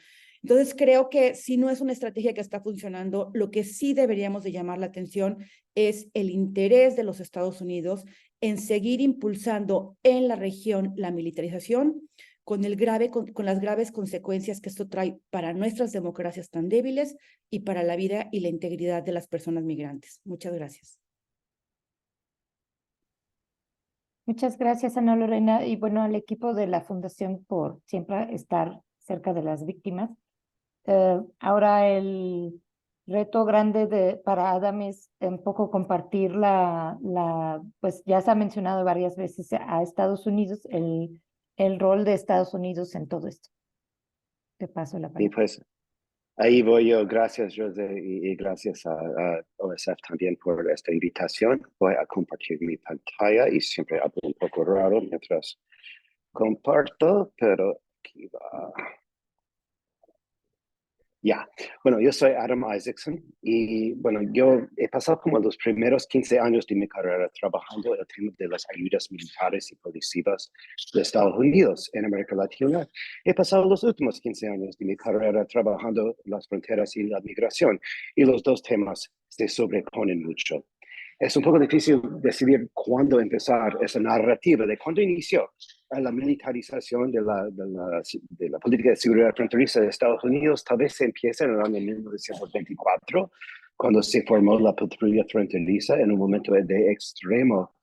Entonces, creo que si no es una estrategia que está funcionando, lo que sí deberíamos de llamar la atención es el interés de los Estados Unidos en seguir impulsando en la región la militarización con las graves consecuencias que esto trae para nuestras democracias tan débiles y para la vida y la integridad de las personas migrantes. Muchas gracias. Muchas gracias, Ana Lorena, y bueno, al equipo de la Fundación por siempre estar cerca de las víctimas. Ahora el reto grande para Adam es un poco compartir pues ya se ha mencionado varias veces a Estados Unidos, el rol de Estados Unidos en todo esto. Te paso la Y palabra. pues ahí voy yo. Gracias, José, y gracias a OSF también por esta invitación. Voy a compartir mi pantalla y siempre hablo un poco raro mientras comparto, pero aquí va. Ya, bueno, yo soy Adam Isaacson y bueno, yo he pasado como los primeros 15 años de mi carrera trabajando en el tema de las ayudas militares y policivas de Estados Unidos en América Latina. He pasado los últimos 15 años de mi carrera trabajando las fronteras y la migración, y los dos temas se sobreponen mucho. Es un poco difícil decidir cuándo empezar esa narrativa de cuándo inició la militarización de la política de seguridad fronteriza de Estados Unidos. Tal vez se empieza en el año 1924, cuando se formó la patrulla fronteriza en un momento de extrema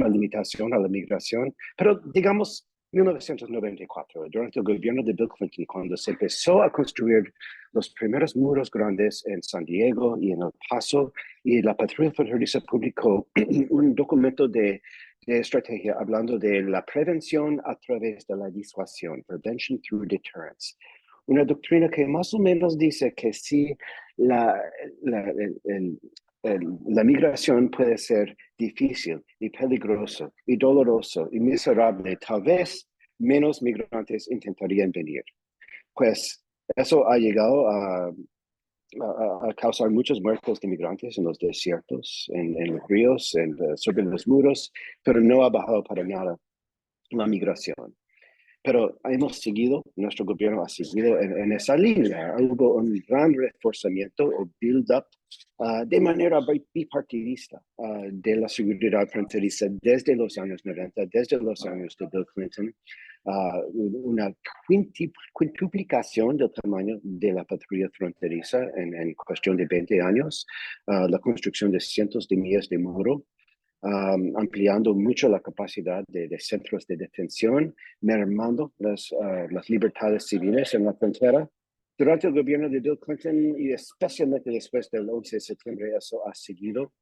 limitación a la migración. Pero digamos 1994, durante el gobierno de Bill Clinton, cuando se empezó a construir los primeros muros grandes en San Diego y en El Paso, y la patrulla fronteriza publicó un documento de estrategia hablando de la prevención a través de la disuasión, prevention through deterrence. Una doctrina que más o menos dice que si la migración puede ser difícil y peligroso y doloroso y miserable, tal vez menos migrantes intentarían venir. Pues eso ha llegado a causar muchos muertos de migrantes en los desiertos, en los ríos, sobre los muros, pero no ha bajado para nada la migración. Pero hemos seguido, nuestro gobierno ha seguido en esa línea. Hubo un gran reforzamiento o build-up de manera bipartidista de la seguridad fronteriza desde los años 90, desde los años de Bill Clinton. Una quintuplicación del tamaño de la patrulla fronteriza en cuestión de 20 años, la construcción de cientos de millas de muro, ampliando mucho la capacidad de centros de detención, mermando las libertades civiles en la frontera. Durante el gobierno de Bill Clinton y especialmente después del 11 de septiembre, eso ha seguido.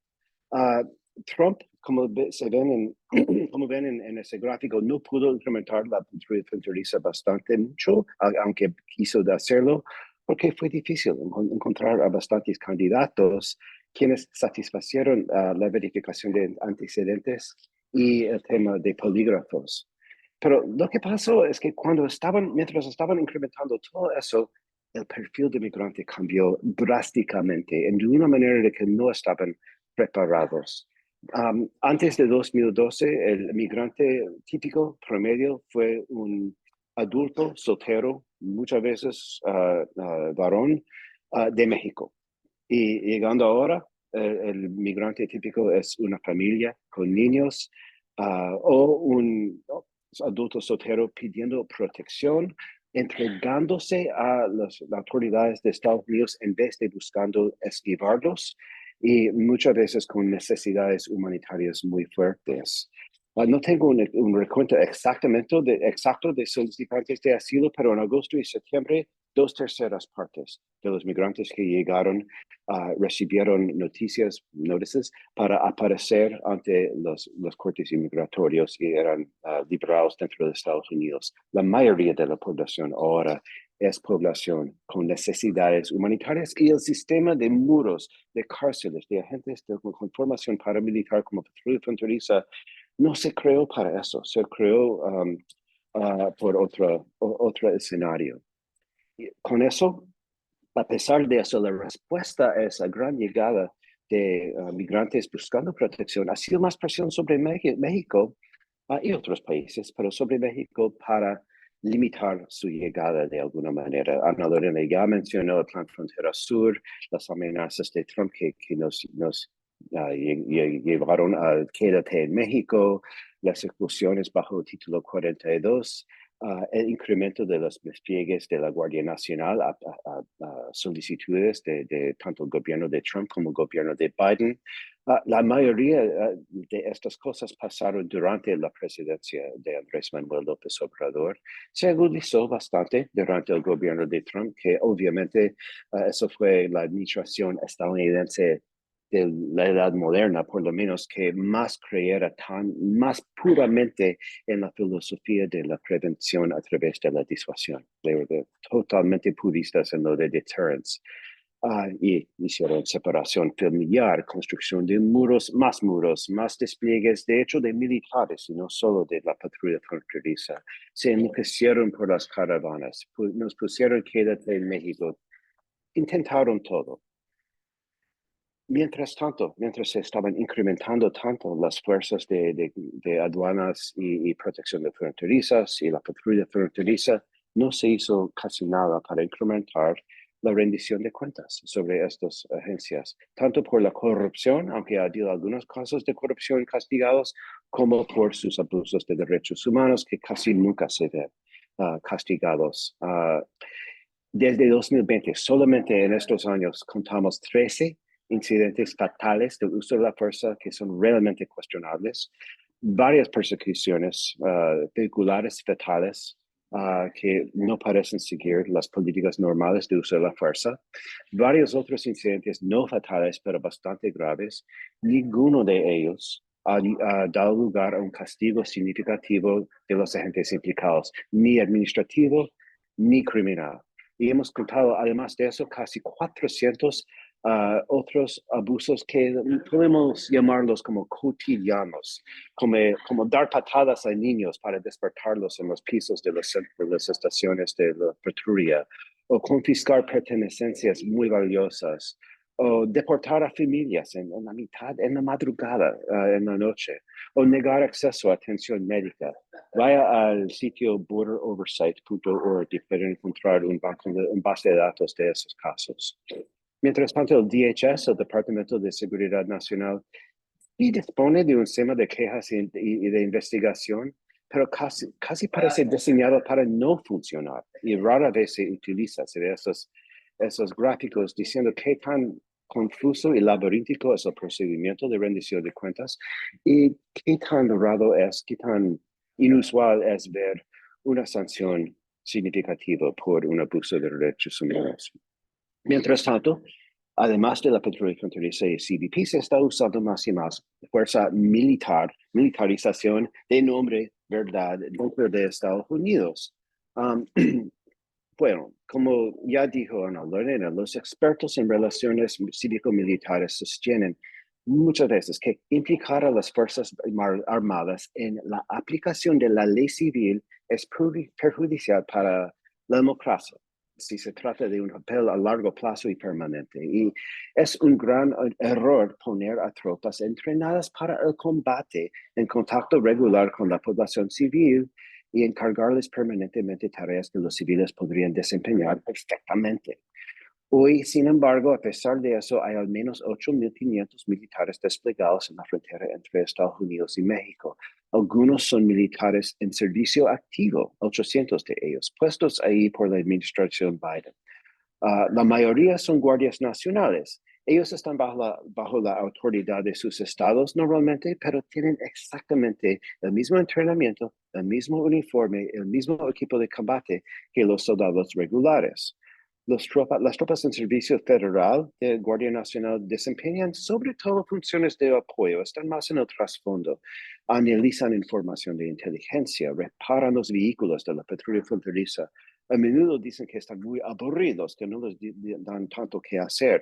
Trump, como ven en ese gráfico, no pudo incrementar la patrulla fronteriza bastante mucho, aunque quiso hacerlo, porque fue difícil encontrar a bastantes candidatos quienes satisfacieron la verificación de antecedentes y el tema de polígrafos. Pero lo que pasó es que mientras estaban incrementando todo eso, el perfil de migrante cambió drásticamente, de una manera de que no estaban preparados. Antes de 2012, el migrante típico promedio fue un adulto soltero, muchas veces varón, de México. Y llegando ahora, el migrante típico es una familia con niños o un adulto soltero pidiendo protección, entregándose a las autoridades de Estados Unidos en vez de buscando esquivarlos y muchas veces con necesidades humanitarias muy fuertes. No tengo un recuento exacto de solicitantes de asilo, pero en agosto y septiembre, 2/3 partes de los migrantes que llegaron recibieron notices para aparecer ante los cortes inmigratorios y eran liberados dentro de Estados Unidos. La mayoría de la población ahora es población con necesidades humanitarias y el sistema de muros, de cárceles, de agentes con formación paramilitar como patrulla fronteriza no se creó para eso, se creó por otro escenario. Y con eso, a pesar de eso, la respuesta a esa gran llegada de migrantes buscando protección ha sido más presión sobre México y otros países, pero sobre México para limitar su llegada de alguna manera. Ana Lorena ya mencionó el Plan Frontera Sur, las amenazas de Trump que nos llevaron a Quédate en México, las ejecuciones bajo el título 42, el incremento de los despliegues de la Guardia Nacional a solicitudes de tanto el gobierno de Trump como el gobierno de Biden. La mayoría de estas cosas pasaron durante la presidencia de Andrés Manuel López Obrador. Se agudizó bastante durante el gobierno de Trump, que obviamente eso fue la administración estadounidense de la edad moderna, por lo menos, que más creyera más puramente en la filosofía de la prevención a través de la disuasión. Totalmente puristas en lo de deterrence. Y hicieron separación familiar, construcción de muros, más despliegues, de hecho, de militares y no solo de la patrulla fronteriza. Se enloquecieron por las caravanas, nos pusieron quédate en México, intentaron todo. Mientras tanto, mientras se estaban incrementando tanto las fuerzas de aduanas y protección de fronterizas y la patrulla fronteriza, no se hizo casi nada para incrementar la rendición de cuentas sobre estas agencias, tanto por la corrupción, aunque ha habido algunos casos de corrupción castigados, como por sus abusos de derechos humanos que casi nunca se ven castigados. Desde 2020, solamente en estos años, contamos 13 incidentes fatales de uso de la fuerza que son realmente cuestionables, varias persecuciones vehiculares fatales que no parecen seguir las políticas normales de uso de la fuerza, varios otros incidentes no fatales pero bastante graves. Ninguno de ellos ha dado lugar a un castigo significativo de los agentes implicados, ni administrativo ni criminal. Y hemos contado, además de eso, casi 400 otros abusos que podemos llamarlos como cotidianos, como dar patadas a niños para despertarlos en los pisos de las estaciones de la patrulla, o confiscar pertenencias muy valiosas, o deportar a familias en la madrugada, en la noche, o negar acceso a atención médica. Vaya al sitio borderoversight.org y pueden encontrar un base de datos de esos casos. Mientras tanto, el DHS, el Departamento de Seguridad Nacional, y dispone de un sistema de quejas y de investigación, pero casi parece diseñado para no funcionar y rara vez se utiliza. Se ve esos gráficos diciendo qué tan confuso y laberíntico es el procedimiento de rendición de cuentas y qué tan raro es, qué tan inusual es ver una sanción significativa por un abuso de derechos humanos. Mientras tanto, además de la patrulla fronteriza y CBP, se está usando más y más fuerza militarización de nombre, verdad, dentro de Estados Unidos. Bueno, como ya dijo Ana Lorena, los expertos en relaciones cívico-militares sostienen muchas veces que implicar a las Fuerzas Armadas en la aplicación de la ley civil es perjudicial para la democracia, si se trata de un papel a largo plazo y permanente. Y es un gran error poner a tropas entrenadas para el combate en contacto regular con la población civil y encargarles permanentemente tareas que los civiles podrían desempeñar perfectamente. Hoy, sin embargo, a pesar de eso, hay al menos 8.500 militares desplegados en la frontera entre Estados Unidos y México. Algunos son militares en servicio activo, 800 de ellos, puestos ahí por la administración Biden. La mayoría son guardias nacionales. Ellos están bajo la autoridad de sus estados normalmente, pero tienen exactamente el mismo entrenamiento, el mismo uniforme, el mismo equipo de combate que los soldados regulares. Las tropas en servicio federal de Guardia Nacional desempeñan sobre todo funciones de apoyo, están más en el trasfondo, analizan información de inteligencia, reparan los vehículos de la patrulla fronteriza. A menudo dicen que están muy aburridos, que no les dan tanto que hacer.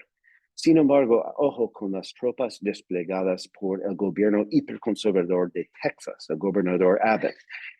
Sin embargo, ojo con las tropas desplegadas por el gobierno hiperconservador de Texas, el gobernador Abbott.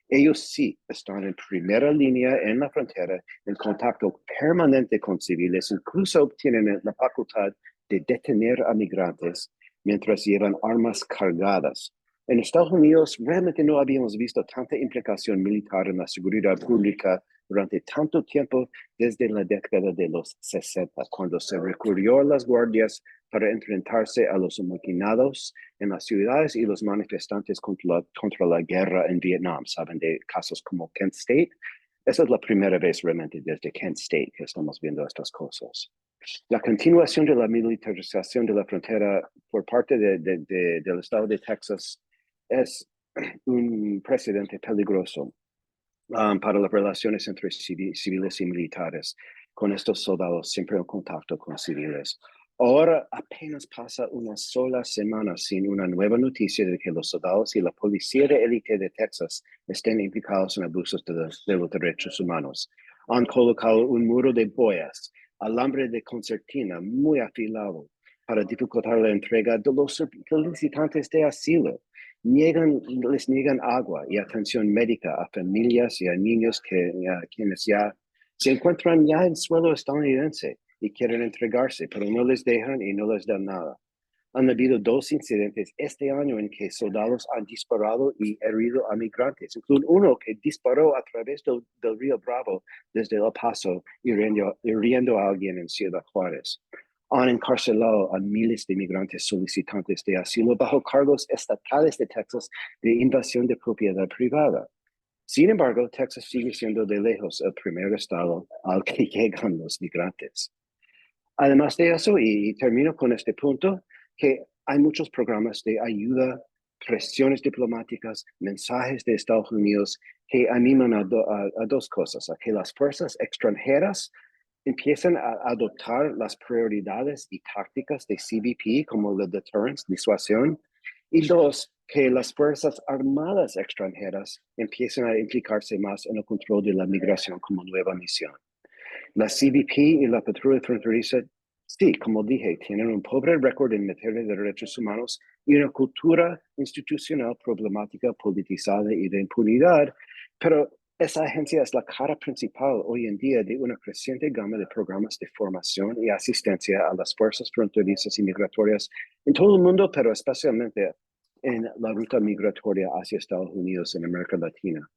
Ellos sí están en primera línea en la frontera, en contacto permanente con civiles, incluso tienen la facultad de detener a migrantes mientras llevan armas cargadas. En Estados Unidos realmente no habíamos visto tanta implicación militar en la seguridad pública durante tanto tiempo desde la década de los 60, cuando se recurrió a las guardias para enfrentarse a los amoquinados en las ciudades y los manifestantes contra la guerra en Vietnam. Saben de casos como Kent State. Esa es la primera vez realmente desde Kent State que estamos viendo estas cosas. La continuación de la militarización de la frontera por parte del estado de Texas es un precedente peligroso para las relaciones entre civiles y militares, con estos soldados siempre en contacto con civiles. Ahora apenas pasa una sola semana sin una nueva noticia de que los soldados y la policía de élite de Texas estén implicados en abusos de los derechos humanos. Han colocado un muro de boyas, alambre de concertina muy afilado para dificultar la entrega de los solicitantes de asilo. Les niegan agua y atención médica a familias y a niños quienes ya se encuentran ya en suelo estadounidense y quieren entregarse, pero no les dejan y no les dan nada. Han habido 2 incidentes este año en que soldados han disparado y herido a migrantes, incluso uno que disparó a través del río Bravo desde El Paso, hiriendo a alguien en Ciudad Juárez. Han encarcelado a miles de migrantes solicitantes de asilo bajo cargos estatales de Texas de invasión de propiedad privada. Sin embargo, Texas sigue siendo de lejos el primer estado al que llegan los migrantes. Además de eso, y termino con este punto, que hay muchos programas de ayuda, presiones diplomáticas, mensajes de Estados Unidos que animan a 2 cosas, a que las fuerzas extranjeras empiezan a adoptar las prioridades y tácticas de CBP como la deterrence, disuasión, y 2, que las fuerzas armadas extranjeras empiecen a implicarse más en el control de la migración como nueva misión. La CBP y la patrulla fronteriza, sí, como dije, tienen un pobre récord en materia de derechos humanos y una cultura institucional problemática, politizada y de impunidad, pero esa agencia es la cara principal hoy en día de una creciente gama de programas de formación y asistencia a las fuerzas fronterizas y migratorias en todo el mundo, pero especialmente en la ruta migratoria hacia Estados Unidos en América Latina.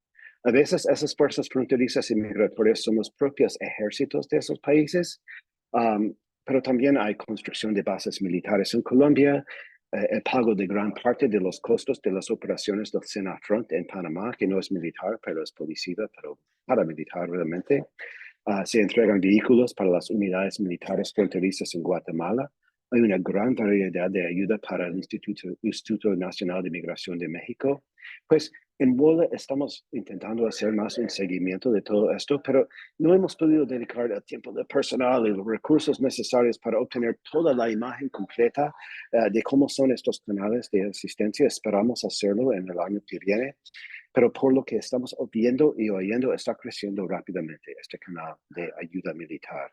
A veces esas fuerzas fronterizas y migratorias son los propios ejércitos de esos países, pero también hay construcción de bases militares en Colombia, el pago de gran parte de los costos de las operaciones del Senafront en Panamá, que no es militar, pero es policía, pero paramilitar realmente. Se entregan vehículos para las unidades militares fronterizas en Guatemala. Hay una gran variedad de ayuda para el Instituto Nacional de Migración de México. Pues en WOLA estamos intentando hacer más un seguimiento de todo esto, pero no hemos podido dedicar el tiempo de personal y los recursos necesarios para obtener toda la imagen completa de cómo son estos canales de asistencia. Esperamos hacerlo en el año que viene, pero por lo que estamos viendo y oyendo, está creciendo rápidamente este canal de ayuda militar.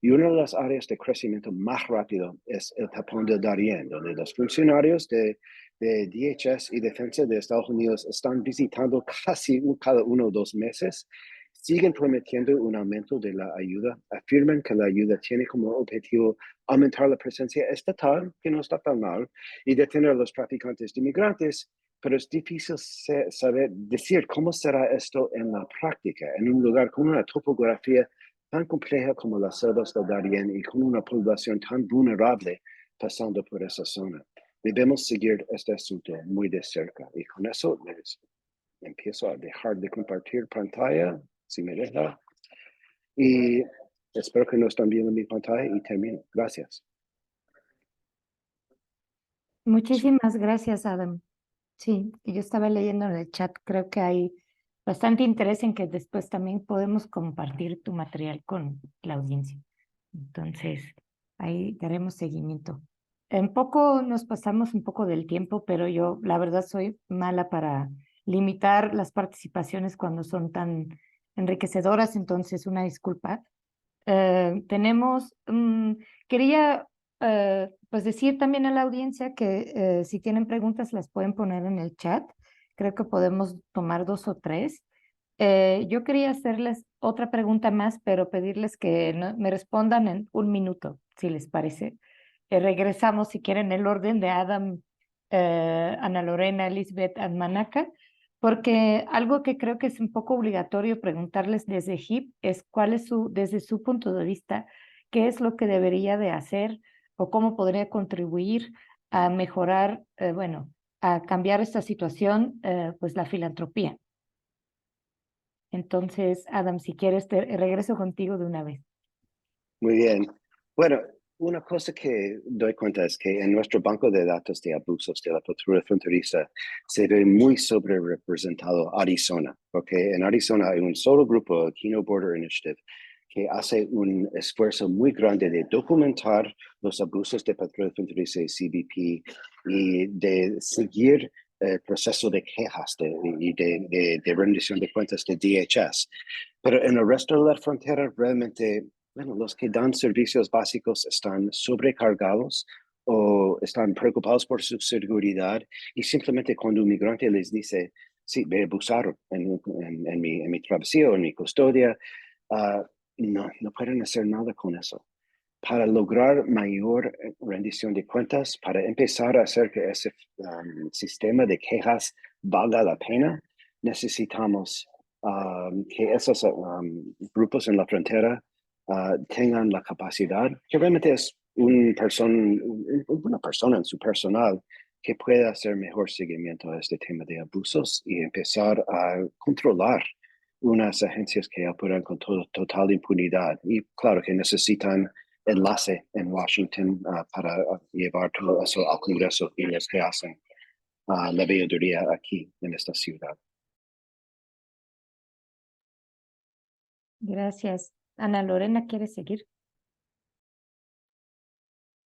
Y una de las áreas de crecimiento más rápido es el tapón del Darién, donde los funcionarios de DHS y Defensa de Estados Unidos están visitando casi cada 1 o 2 meses, siguen prometiendo un aumento de la ayuda, afirman que la ayuda tiene como objetivo aumentar la presencia estatal, que no está tan mal, y detener a los traficantes de migrantes, pero es difícil decir cómo será esto en la práctica, en un lugar con una topografía tan compleja como las selvas del Darién y con una población tan vulnerable pasando por esa zona. Debemos seguir este asunto muy de cerca. Y con eso les empiezo a dejar de compartir pantalla, si me deja. Y espero que no estén viendo mi pantalla y termino. Gracias. Muchísimas gracias, Adam. Sí, yo estaba leyendo en el chat, creo que hay bastante interés en que después también podemos compartir tu material con la audiencia. Entonces, ahí daremos seguimiento. En poco nos pasamos un poco del tiempo, pero yo la verdad soy mala para limitar las participaciones cuando son tan enriquecedoras, entonces una disculpa. Tenemos, quería pues decir también a la audiencia que si tienen preguntas las pueden poner en el chat. Creo que podemos tomar 2 o 3. Yo quería hacerles otra pregunta más, pero pedirles que me respondan en 1 minuto, si les parece. Regresamos, si quieren, el orden de Adam, Ana Lorena, Elizabeth, Manaka, porque algo que creo que es un poco obligatorio preguntarles desde HIP es cuál es desde su punto de vista, qué es lo que debería de hacer o cómo podría contribuir a mejorar, bueno, a cambiar esta situación, pues la filantropía. Entonces, Adam, si quieres, regreso contigo de una vez. Muy bien. Bueno, una cosa que doy cuenta es que en nuestro banco de datos de abusos de la patrulla fronteriza se ve muy sobre representado Arizona, porque en Arizona hay un solo grupo, el Keno Border Initiative, que hace un esfuerzo muy grande de documentar los abusos de patrulla fronteriza y CBP y de seguir el proceso de quejas y de rendición de cuentas de DHS. Pero en el resto de la frontera realmente, bueno, los que dan servicios básicos están sobrecargados o están preocupados por su seguridad y simplemente cuando un migrante les dice, sí, me abusaron en mi travesía o en mi custodia, no pueden hacer nada con eso. Para lograr mayor rendición de cuentas, para empezar a hacer que ese sistema de quejas valga la pena, necesitamos que esos grupos en la frontera tengan la capacidad, que realmente es una persona en su personal que pueda hacer mejor seguimiento a este tema de abusos y empezar a controlar unas agencias que operan con total impunidad. Y claro que necesitan enlace en Washington para llevar todo eso al Congreso y los que hacen la veeduría aquí en esta ciudad. Gracias. Ana Lorena, ¿quieres seguir?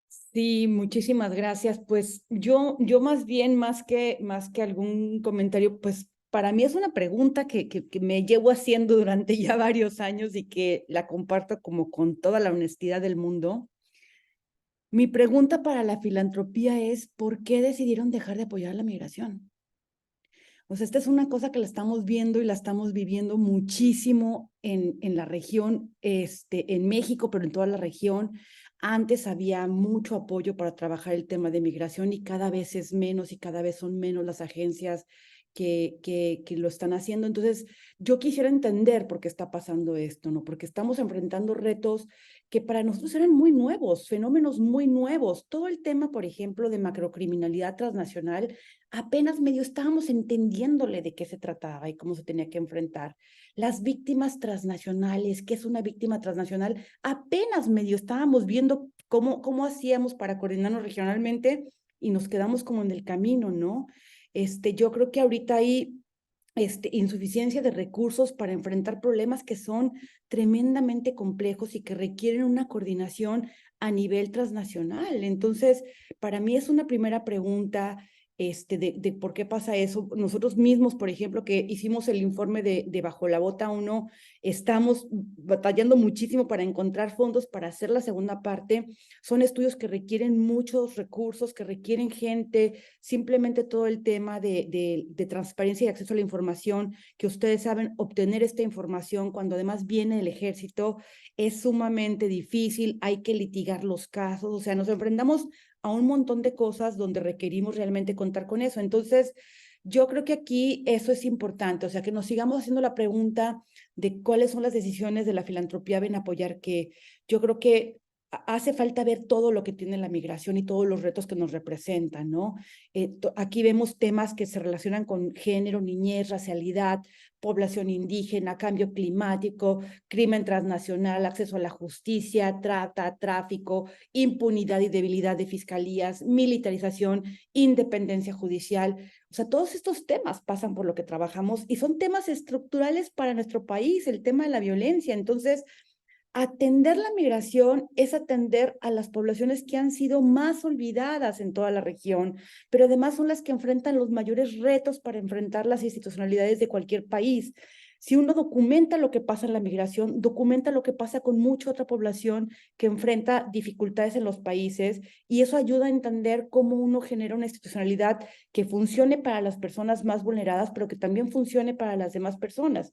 Sí, muchísimas gracias. Pues yo más bien, más que algún comentario, pues para mí es una pregunta que me llevo haciendo durante ya varios años y que la comparto como con toda la honestidad del mundo. Mi pregunta para la filantropía es, ¿por qué decidieron dejar de apoyar la migración? O sea, esta es una cosa que la estamos viendo y la estamos viviendo muchísimo en la región, en México, pero en toda la región. Antes había mucho apoyo para trabajar el tema de migración y cada vez es menos y cada vez son menos las agencias que lo están haciendo. Entonces, yo quisiera entender por qué está pasando esto, ¿no? Porque estamos enfrentando retos que para nosotros eran muy nuevos, fenómenos muy nuevos. Todo el tema, por ejemplo, de macrocriminalidad transnacional, apenas medio estábamos entendiéndole de qué se trataba y cómo se tenía que enfrentar. Las víctimas transnacionales, ¿qué es una víctima transnacional? Apenas medio estábamos viendo cómo hacíamos para coordinarnos regionalmente y nos quedamos como en el camino, ¿no? Yo creo que ahorita hay insuficiencia de recursos para enfrentar problemas que son tremendamente complejos y que requieren una coordinación a nivel transnacional. Entonces, para mí es una primera pregunta de por qué pasa eso. Nosotros mismos, por ejemplo, que hicimos el informe de Bajo la Bota 1, estamos batallando muchísimo para encontrar fondos para hacer la segunda parte. Son estudios que requieren muchos recursos, que requieren gente, simplemente todo el tema de transparencia y acceso a la información, que ustedes saben, obtener esta información cuando además viene el ejército es sumamente difícil, hay que litigar los casos, o sea, nos enfrentamos a un montón de cosas donde requerimos realmente contar con eso. Entonces, Yo creo que aquí eso es importante, o sea, que nos sigamos haciendo la pregunta de cuáles son las decisiones de la filantropía ven a apoyar que yo creo que hace falta ver todo lo que tiene la migración y todos los retos que nos representan, ¿no? Aquí vemos temas que se relacionan con género, niñez, racialidad, población indígena, cambio climático, crimen transnacional, acceso a la justicia, trata, tráfico, impunidad y debilidad de fiscalías, militarización, independencia judicial. O sea, todos estos temas pasan por lo que trabajamos y son temas estructurales para nuestro país, el tema de la violencia. Entonces, atender la migración es atender a las poblaciones que han sido más olvidadas en toda la región, pero además son las que enfrentan los mayores retos para enfrentar las institucionalidades de cualquier país. Si uno documenta lo que pasa en la migración, documenta lo que pasa con mucha otra población que enfrenta dificultades en los países y eso ayuda a entender cómo uno genera una institucionalidad que funcione para las personas más vulneradas, pero que también funcione para las demás personas.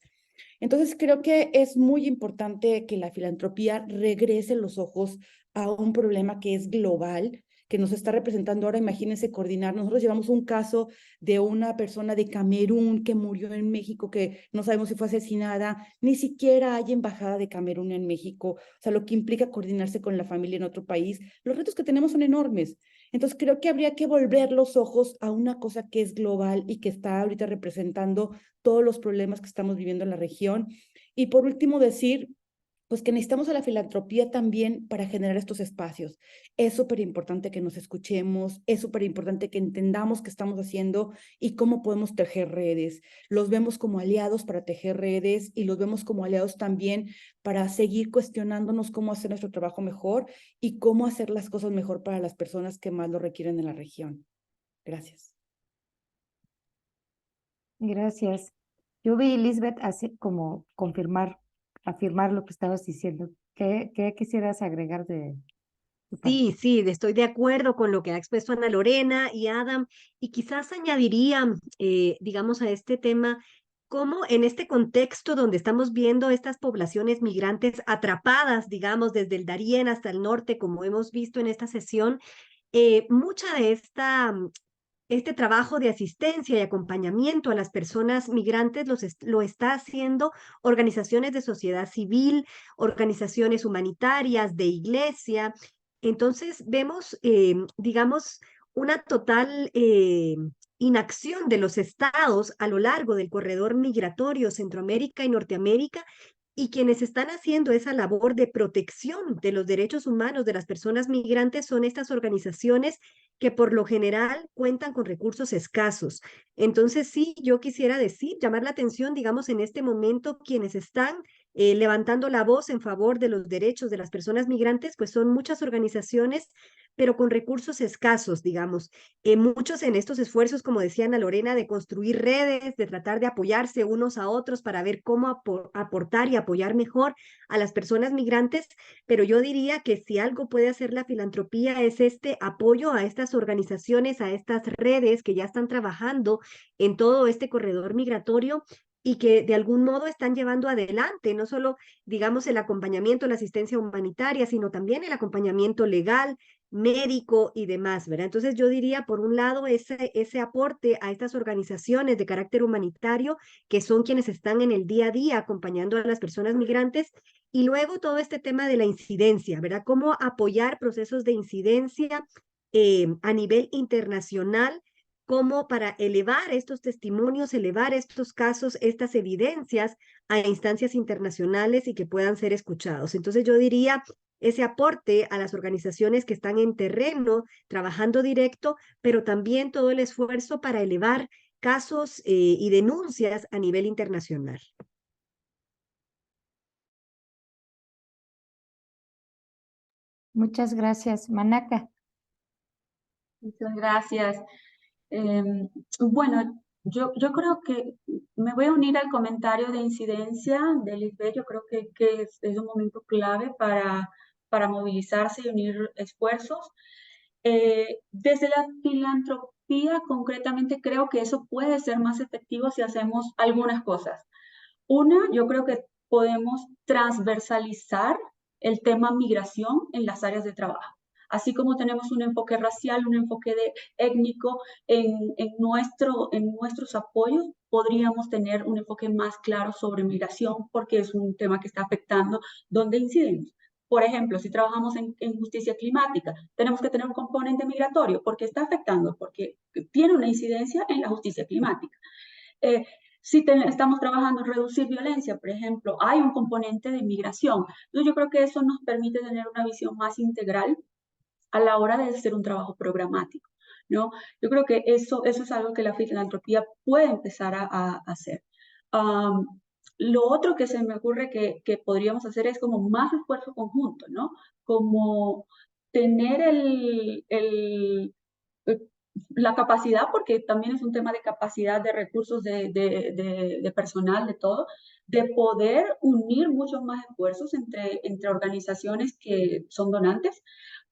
Entonces, creo que es muy importante que la filantropía regrese los ojos a un problema que es global, que nos está representando ahora. Imagínense coordinar. Nosotros llevamos un caso de una persona de Camerún que murió en México, que no sabemos si fue asesinada. Ni siquiera hay embajada de Camerún en México. O sea, lo que implica coordinarse con la familia en otro país. Los retos que tenemos son enormes. Entonces, creo que habría que volver los ojos a una cosa que es global y que está ahorita representando todos los problemas que estamos viviendo en la región. Y por último, decir, pues que necesitamos a la filantropía también para generar estos espacios. Es súper importante que nos escuchemos, es súper importante que entendamos qué estamos haciendo y cómo podemos tejer redes. Los vemos como aliados para tejer redes y los vemos como aliados también para seguir cuestionándonos cómo hacer nuestro trabajo mejor y cómo hacer las cosas mejor para las personas que más lo requieren en la región. Gracias. Gracias. Yo vi, Lisbeth, así como afirmar lo que estabas diciendo. ¿Qué quisieras agregar de tu parte? Sí, sí, estoy de acuerdo con lo que ha expuesto Ana Lorena y Adam, y quizás añadiría, digamos, a este tema, cómo en este contexto donde estamos viendo estas poblaciones migrantes atrapadas, digamos, desde el Darién hasta el norte, como hemos visto en esta sesión, mucha de este trabajo de asistencia y acompañamiento a las personas migrantes lo está haciendo organizaciones de sociedad civil, organizaciones humanitarias, de iglesia. Entonces vemos, digamos, una total inacción de los estados a lo largo del corredor migratorio Centroamérica y Norteamérica, y quienes están haciendo esa labor de protección de los derechos humanos de las personas migrantes son estas organizaciones que por lo general cuentan con recursos escasos. Entonces, sí, yo quisiera decir, llamar la atención, digamos, en este momento, quienes están levantando la voz en favor de los derechos de las personas migrantes, pues son muchas organizaciones, pero con recursos escasos, digamos. Muchos en estos esfuerzos, como decía Ana Lorena, de construir redes, de tratar de apoyarse unos a otros para ver cómo aportar y apoyar mejor a las personas migrantes, pero yo diría que si algo puede hacer la filantropía es este apoyo a estas organizaciones, a estas redes que ya están trabajando en todo este corredor migratorio y que de algún modo están llevando adelante no solo, digamos, el acompañamiento, la asistencia humanitaria, sino también el acompañamiento legal, médico y demás, ¿verdad? Entonces yo diría, por un lado, ese aporte a estas organizaciones de carácter humanitario, que son quienes están en el día a día acompañando a las personas migrantes, y luego todo este tema de la incidencia, ¿verdad? Cómo apoyar procesos de incidencia a nivel internacional, como para elevar estos testimonios, elevar estos casos, estas evidencias a instancias internacionales y que puedan ser escuchados. Entonces yo diría ese aporte a las organizaciones que están en terreno, trabajando directo, pero también todo el esfuerzo para elevar casos y denuncias a nivel internacional. Muchas gracias, Manaca. Muchas gracias. Bueno, yo creo que me voy a unir al comentario de incidencia de Lisbeth. Yo creo que es un momento clave para movilizarse y unir esfuerzos. Desde la filantropía, concretamente, creo que eso puede ser más efectivo si hacemos algunas cosas. Una, yo creo que podemos transversalizar el tema migración en las áreas de trabajo. Así como tenemos un enfoque racial, un enfoque étnico en nuestros apoyos, podríamos tener un enfoque más claro sobre migración, porque es un tema que está afectando donde incidimos. Por ejemplo, si trabajamos en justicia climática, tenemos que tener un componente migratorio, porque está afectando, porque tiene una incidencia en la justicia climática. Si estamos trabajando en reducir violencia, por ejemplo, hay un componente de migración. Entonces, yo creo que eso nos permite tener una visión más integral a la hora de hacer un trabajo programático, ¿no? Yo creo que eso es algo que la filantropía puede empezar a hacer. Lo otro que se me ocurre que podríamos hacer es como más esfuerzo conjunto, ¿no? Como tener la capacidad, porque también es un tema de capacidad, de recursos, de personal, de todo, de poder unir muchos más esfuerzos entre organizaciones que son donantes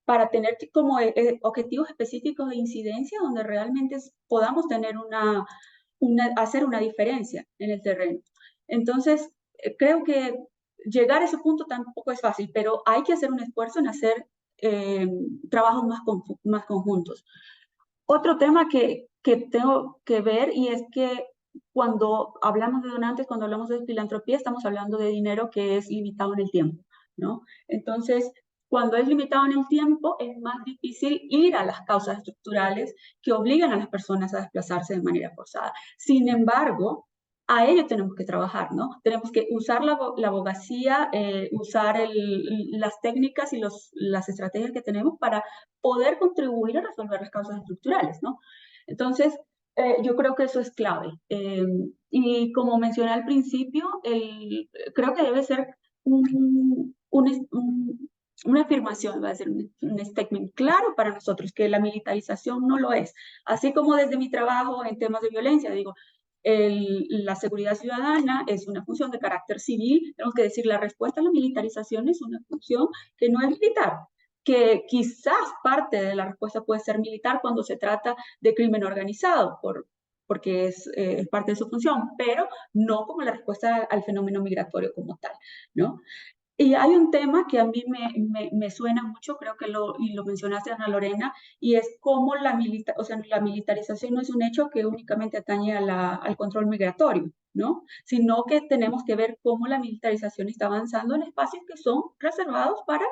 para tener como objetivos específicos de incidencia donde realmente podamos tener hacer una diferencia en el terreno. Entonces, creo que llegar a ese punto tampoco es fácil, pero hay que hacer un esfuerzo en hacer trabajos más conjuntos. Otro tema que tengo que ver, y es que cuando hablamos de donantes, cuando hablamos de filantropía, estamos hablando de dinero que es limitado en el tiempo, ¿no? Entonces, cuando es limitado en el tiempo, es más difícil ir a las causas estructurales que obligan a las personas a desplazarse de manera forzada. Sin embargo, a ello tenemos que trabajar, ¿no? Tenemos que usar la abogacía, usar las técnicas y las estrategias que tenemos para poder contribuir a resolver las causas estructurales, ¿no? Entonces, yo creo que eso es clave. Y como mencioné al principio, creo que debe ser una afirmación, va a ser un statement claro para nosotros, que la militarización no lo es. Así como desde mi trabajo en temas de violencia, digo, la seguridad ciudadana es una función de carácter civil, tenemos que decir, la respuesta a la militarización es una función que no es militar, que quizás parte de la respuesta puede ser militar cuando se trata de crimen organizado, porque es parte de su función, pero no como la respuesta al fenómeno migratorio como tal, ¿no? Y hay un tema que a mí me suena mucho, creo que lo mencionaste, Ana Lorena, y es cómo la militarización no es un hecho que únicamente atañe al control migratorio, ¿no? Sino que tenemos que ver cómo la militarización está avanzando en espacios que son reservados para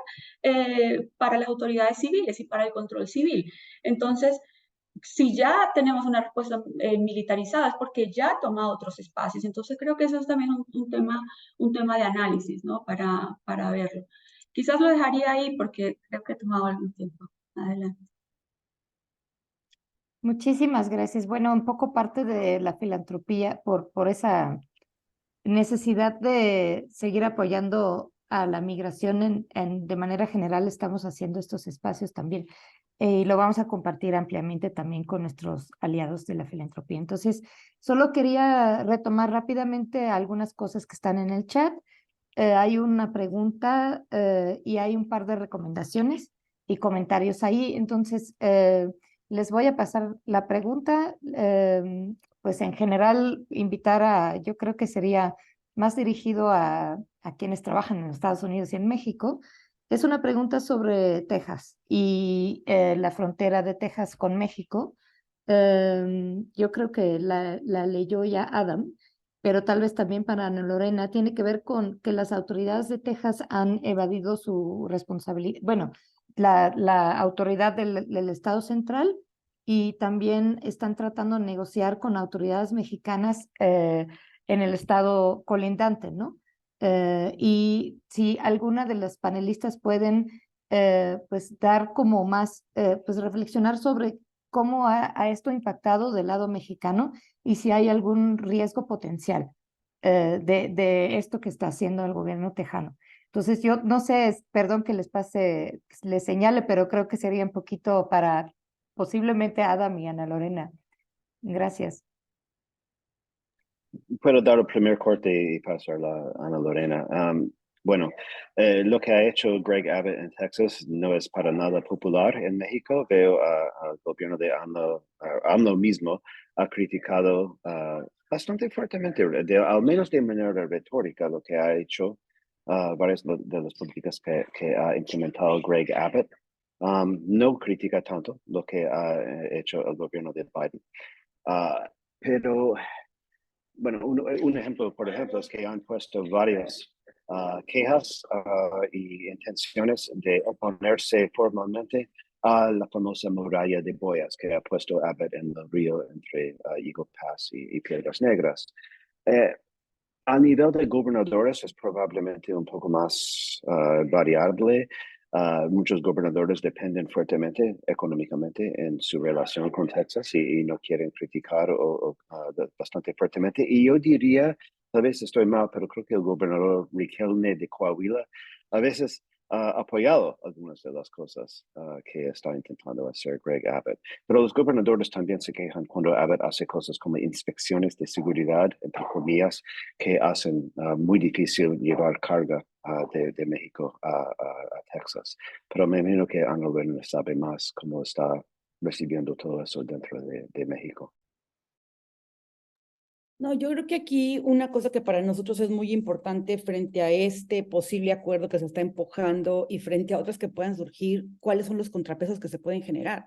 las autoridades civiles y para el control civil. Entonces, si ya tenemos una respuesta militarizada es porque ya ha tomado otros espacios. Entonces creo que eso es también un tema de análisis, ¿no? Para verlo. Quizás lo dejaría ahí porque creo que he tomado algún tiempo. Adelante. Muchísimas gracias. Bueno, un poco parte de la filantropía por esa necesidad de seguir apoyando a la migración de manera general, estamos haciendo estos espacios también. Y lo vamos a compartir ampliamente también con nuestros aliados de la filantropía. Entonces, solo quería retomar rápidamente algunas cosas que están en el chat. Hay una pregunta y hay un par de recomendaciones y comentarios ahí. Entonces, les voy a pasar la pregunta. Pues en general, yo creo que sería más dirigido a quienes trabajan en Estados Unidos y en México. Es una pregunta sobre Texas y la frontera de Texas con México. Yo creo que la leyó ya Adam, pero tal vez también para Ana Lorena, tiene que ver con que las autoridades de Texas han evadido su responsabilidad, bueno, la autoridad del Estado central y también están tratando de negociar con autoridades mexicanas en el estado colindante, ¿no? Y si alguna de las panelistas pueden pues dar como más, pues reflexionar sobre cómo ha esto impactado del lado mexicano y si hay algún riesgo potencial de esto que está haciendo el gobierno tejano. Entonces, yo no sé, perdón que les señale, pero creo que sería un poquito para posiblemente Adam y Ana Lorena. Gracias. Puedo dar el primer corte y pasar a Ana Lorena. Bueno, lo que ha hecho Greg Abbott en Texas no es para nada popular en México. Veo al gobierno de AMLO mismo ha criticado bastante fuertemente, al menos de manera retórica, lo que ha hecho varias de las políticas que ha implementado Greg Abbott. no critica tanto lo que ha hecho el gobierno de Biden. Pero, bueno, un ejemplo, por ejemplo, es que han puesto varias quejas y intenciones de oponerse formalmente a la famosa muralla de boyas que ha puesto Abbott en el río entre Eagle Pass y Piedras Negras. A nivel de gobernadores es probablemente un poco más variable. Muchos gobernadores dependen fuertemente económicamente en su relación con Texas y no quieren criticar bastante fuertemente. Y yo diría, tal vez estoy mal, pero creo que el gobernador Riquelme de Coahuila a veces ha apoyado algunas de las cosas que está intentando hacer Greg Abbott. Pero los gobernadores también se quejan cuando Abbott hace cosas como inspecciones de seguridad, entre comillas, que hacen muy difícil llevar carga de México a Texas. Pero me imagino que Ana Lorena sabe más cómo está recibiendo todo eso dentro de México. No, yo creo que aquí una cosa que para nosotros es muy importante frente a este posible acuerdo que se está empujando y frente a otras que puedan surgir, cuáles son los contrapesos que se pueden generar.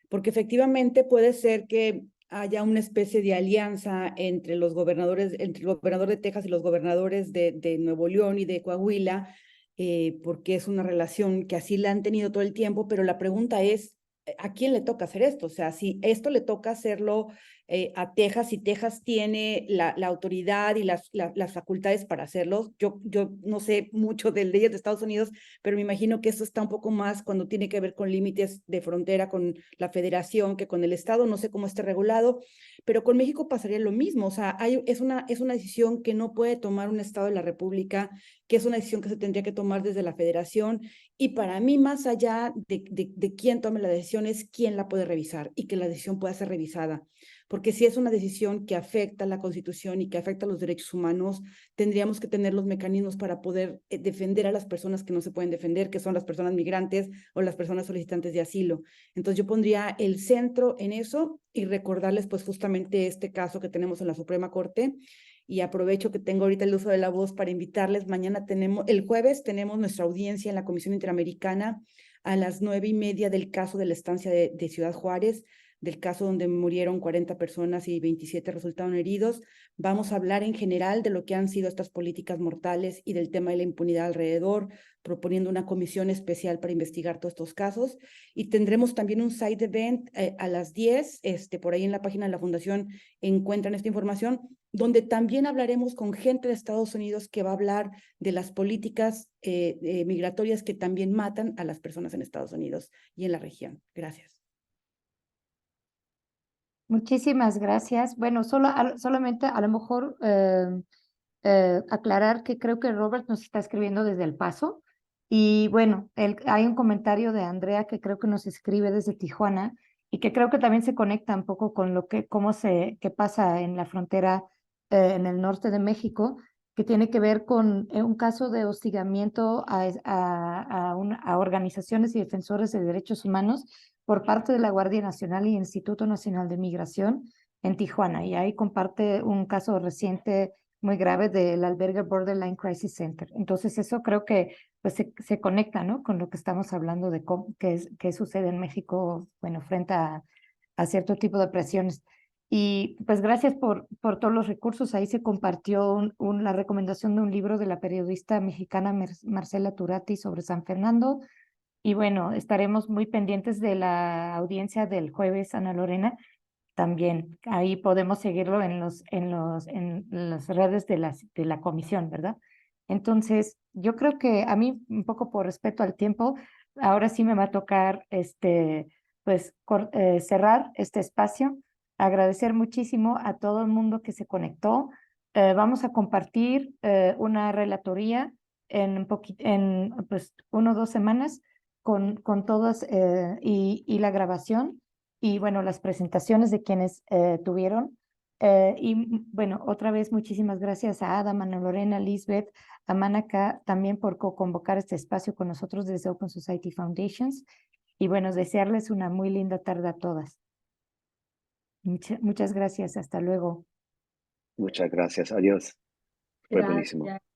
Porque efectivamente puede ser que haya una especie de alianza entre los gobernadores, entre el gobernador de Texas y los gobernadores de Nuevo León y de Coahuila, porque es una relación que así la han tenido todo el tiempo, pero la pregunta es, ¿a quién le toca hacer esto? O sea, si esto le toca hacerlo a Texas, si Texas tiene la autoridad y las facultades para hacerlo. Yo no sé mucho de leyes de Estados Unidos, pero me imagino que eso está un poco más cuando tiene que ver con límites de frontera con la federación que con el estado. No sé cómo esté regulado, pero con México pasaría lo mismo. O sea, es una decisión que no puede tomar un estado de la República, que es una decisión que se tendría que tomar desde la federación. Y para mí, más allá de quién tome la decisión, es quién la puede revisar y que la decisión pueda ser revisada. Porque si es una decisión que afecta a la Constitución y que afecta a los derechos humanos, tendríamos que tener los mecanismos para poder defender a las personas que no se pueden defender, que son las personas migrantes o las personas solicitantes de asilo. Entonces yo pondría el centro en eso y recordarles pues justamente este caso que tenemos en la Suprema Corte. Y aprovecho que tengo ahorita el uso de la voz para invitarles. El jueves tenemos nuestra audiencia en la Comisión Interamericana a las 9:30 del caso de la estancia de Ciudad Juárez, del caso donde murieron 40 personas y 27 resultaron heridos. Vamos a hablar en general de lo que han sido estas políticas mortales y del tema de la impunidad alrededor, proponiendo una comisión especial para investigar todos estos casos. Y tendremos también un side event a las 10, por ahí en la página de la Fundación encuentran esta información, donde también hablaremos con gente de Estados Unidos que va a hablar de las políticas migratorias que también matan a las personas en Estados Unidos y en la región. Gracias. Muchísimas gracias. Bueno, solamente a lo mejor aclarar que creo que Robert nos está escribiendo desde El Paso. Y bueno, hay un comentario de Andrea que creo que nos escribe desde Tijuana y que creo que también se conecta un poco con qué pasa en la frontera en el norte de México, que tiene que ver con un caso de hostigamiento a organizaciones y defensores de derechos humanos por parte de la Guardia Nacional y Instituto Nacional de Migración en Tijuana. Y ahí comparte un caso reciente muy grave del albergue Borderline Crisis Center. Entonces eso creo que pues se conecta, ¿no? Con lo que estamos hablando de qué sucede en México, bueno, frente a cierto tipo de presiones. Y pues gracias por todos los recursos. Ahí se compartió la recomendación de un libro de la periodista mexicana Marcela Turati sobre San Fernando. Y bueno, estaremos muy pendientes de la audiencia del jueves, Ana Lorena. También ahí podemos seguirlo en las redes de la comisión, ¿verdad? Entonces, yo creo que a mí, un poco por respeto al tiempo, ahora sí me va a tocar pues, cerrar este espacio. Agradecer muchísimo a todo el mundo que se conectó. Vamos a compartir una relatoría en pues, 1 o 2 semanas con todas y la grabación y bueno, las presentaciones de quienes tuvieron. Bueno, otra vez muchísimas gracias a Adam, Ana Lorena, Lisbeth, a Manaka también por convocar este espacio con nosotros desde Open Society Foundations. Y bueno, desearles una muy linda tarde a todas. Muchas gracias, hasta luego. Muchas gracias, adiós. Fue buenísimo. Gracias.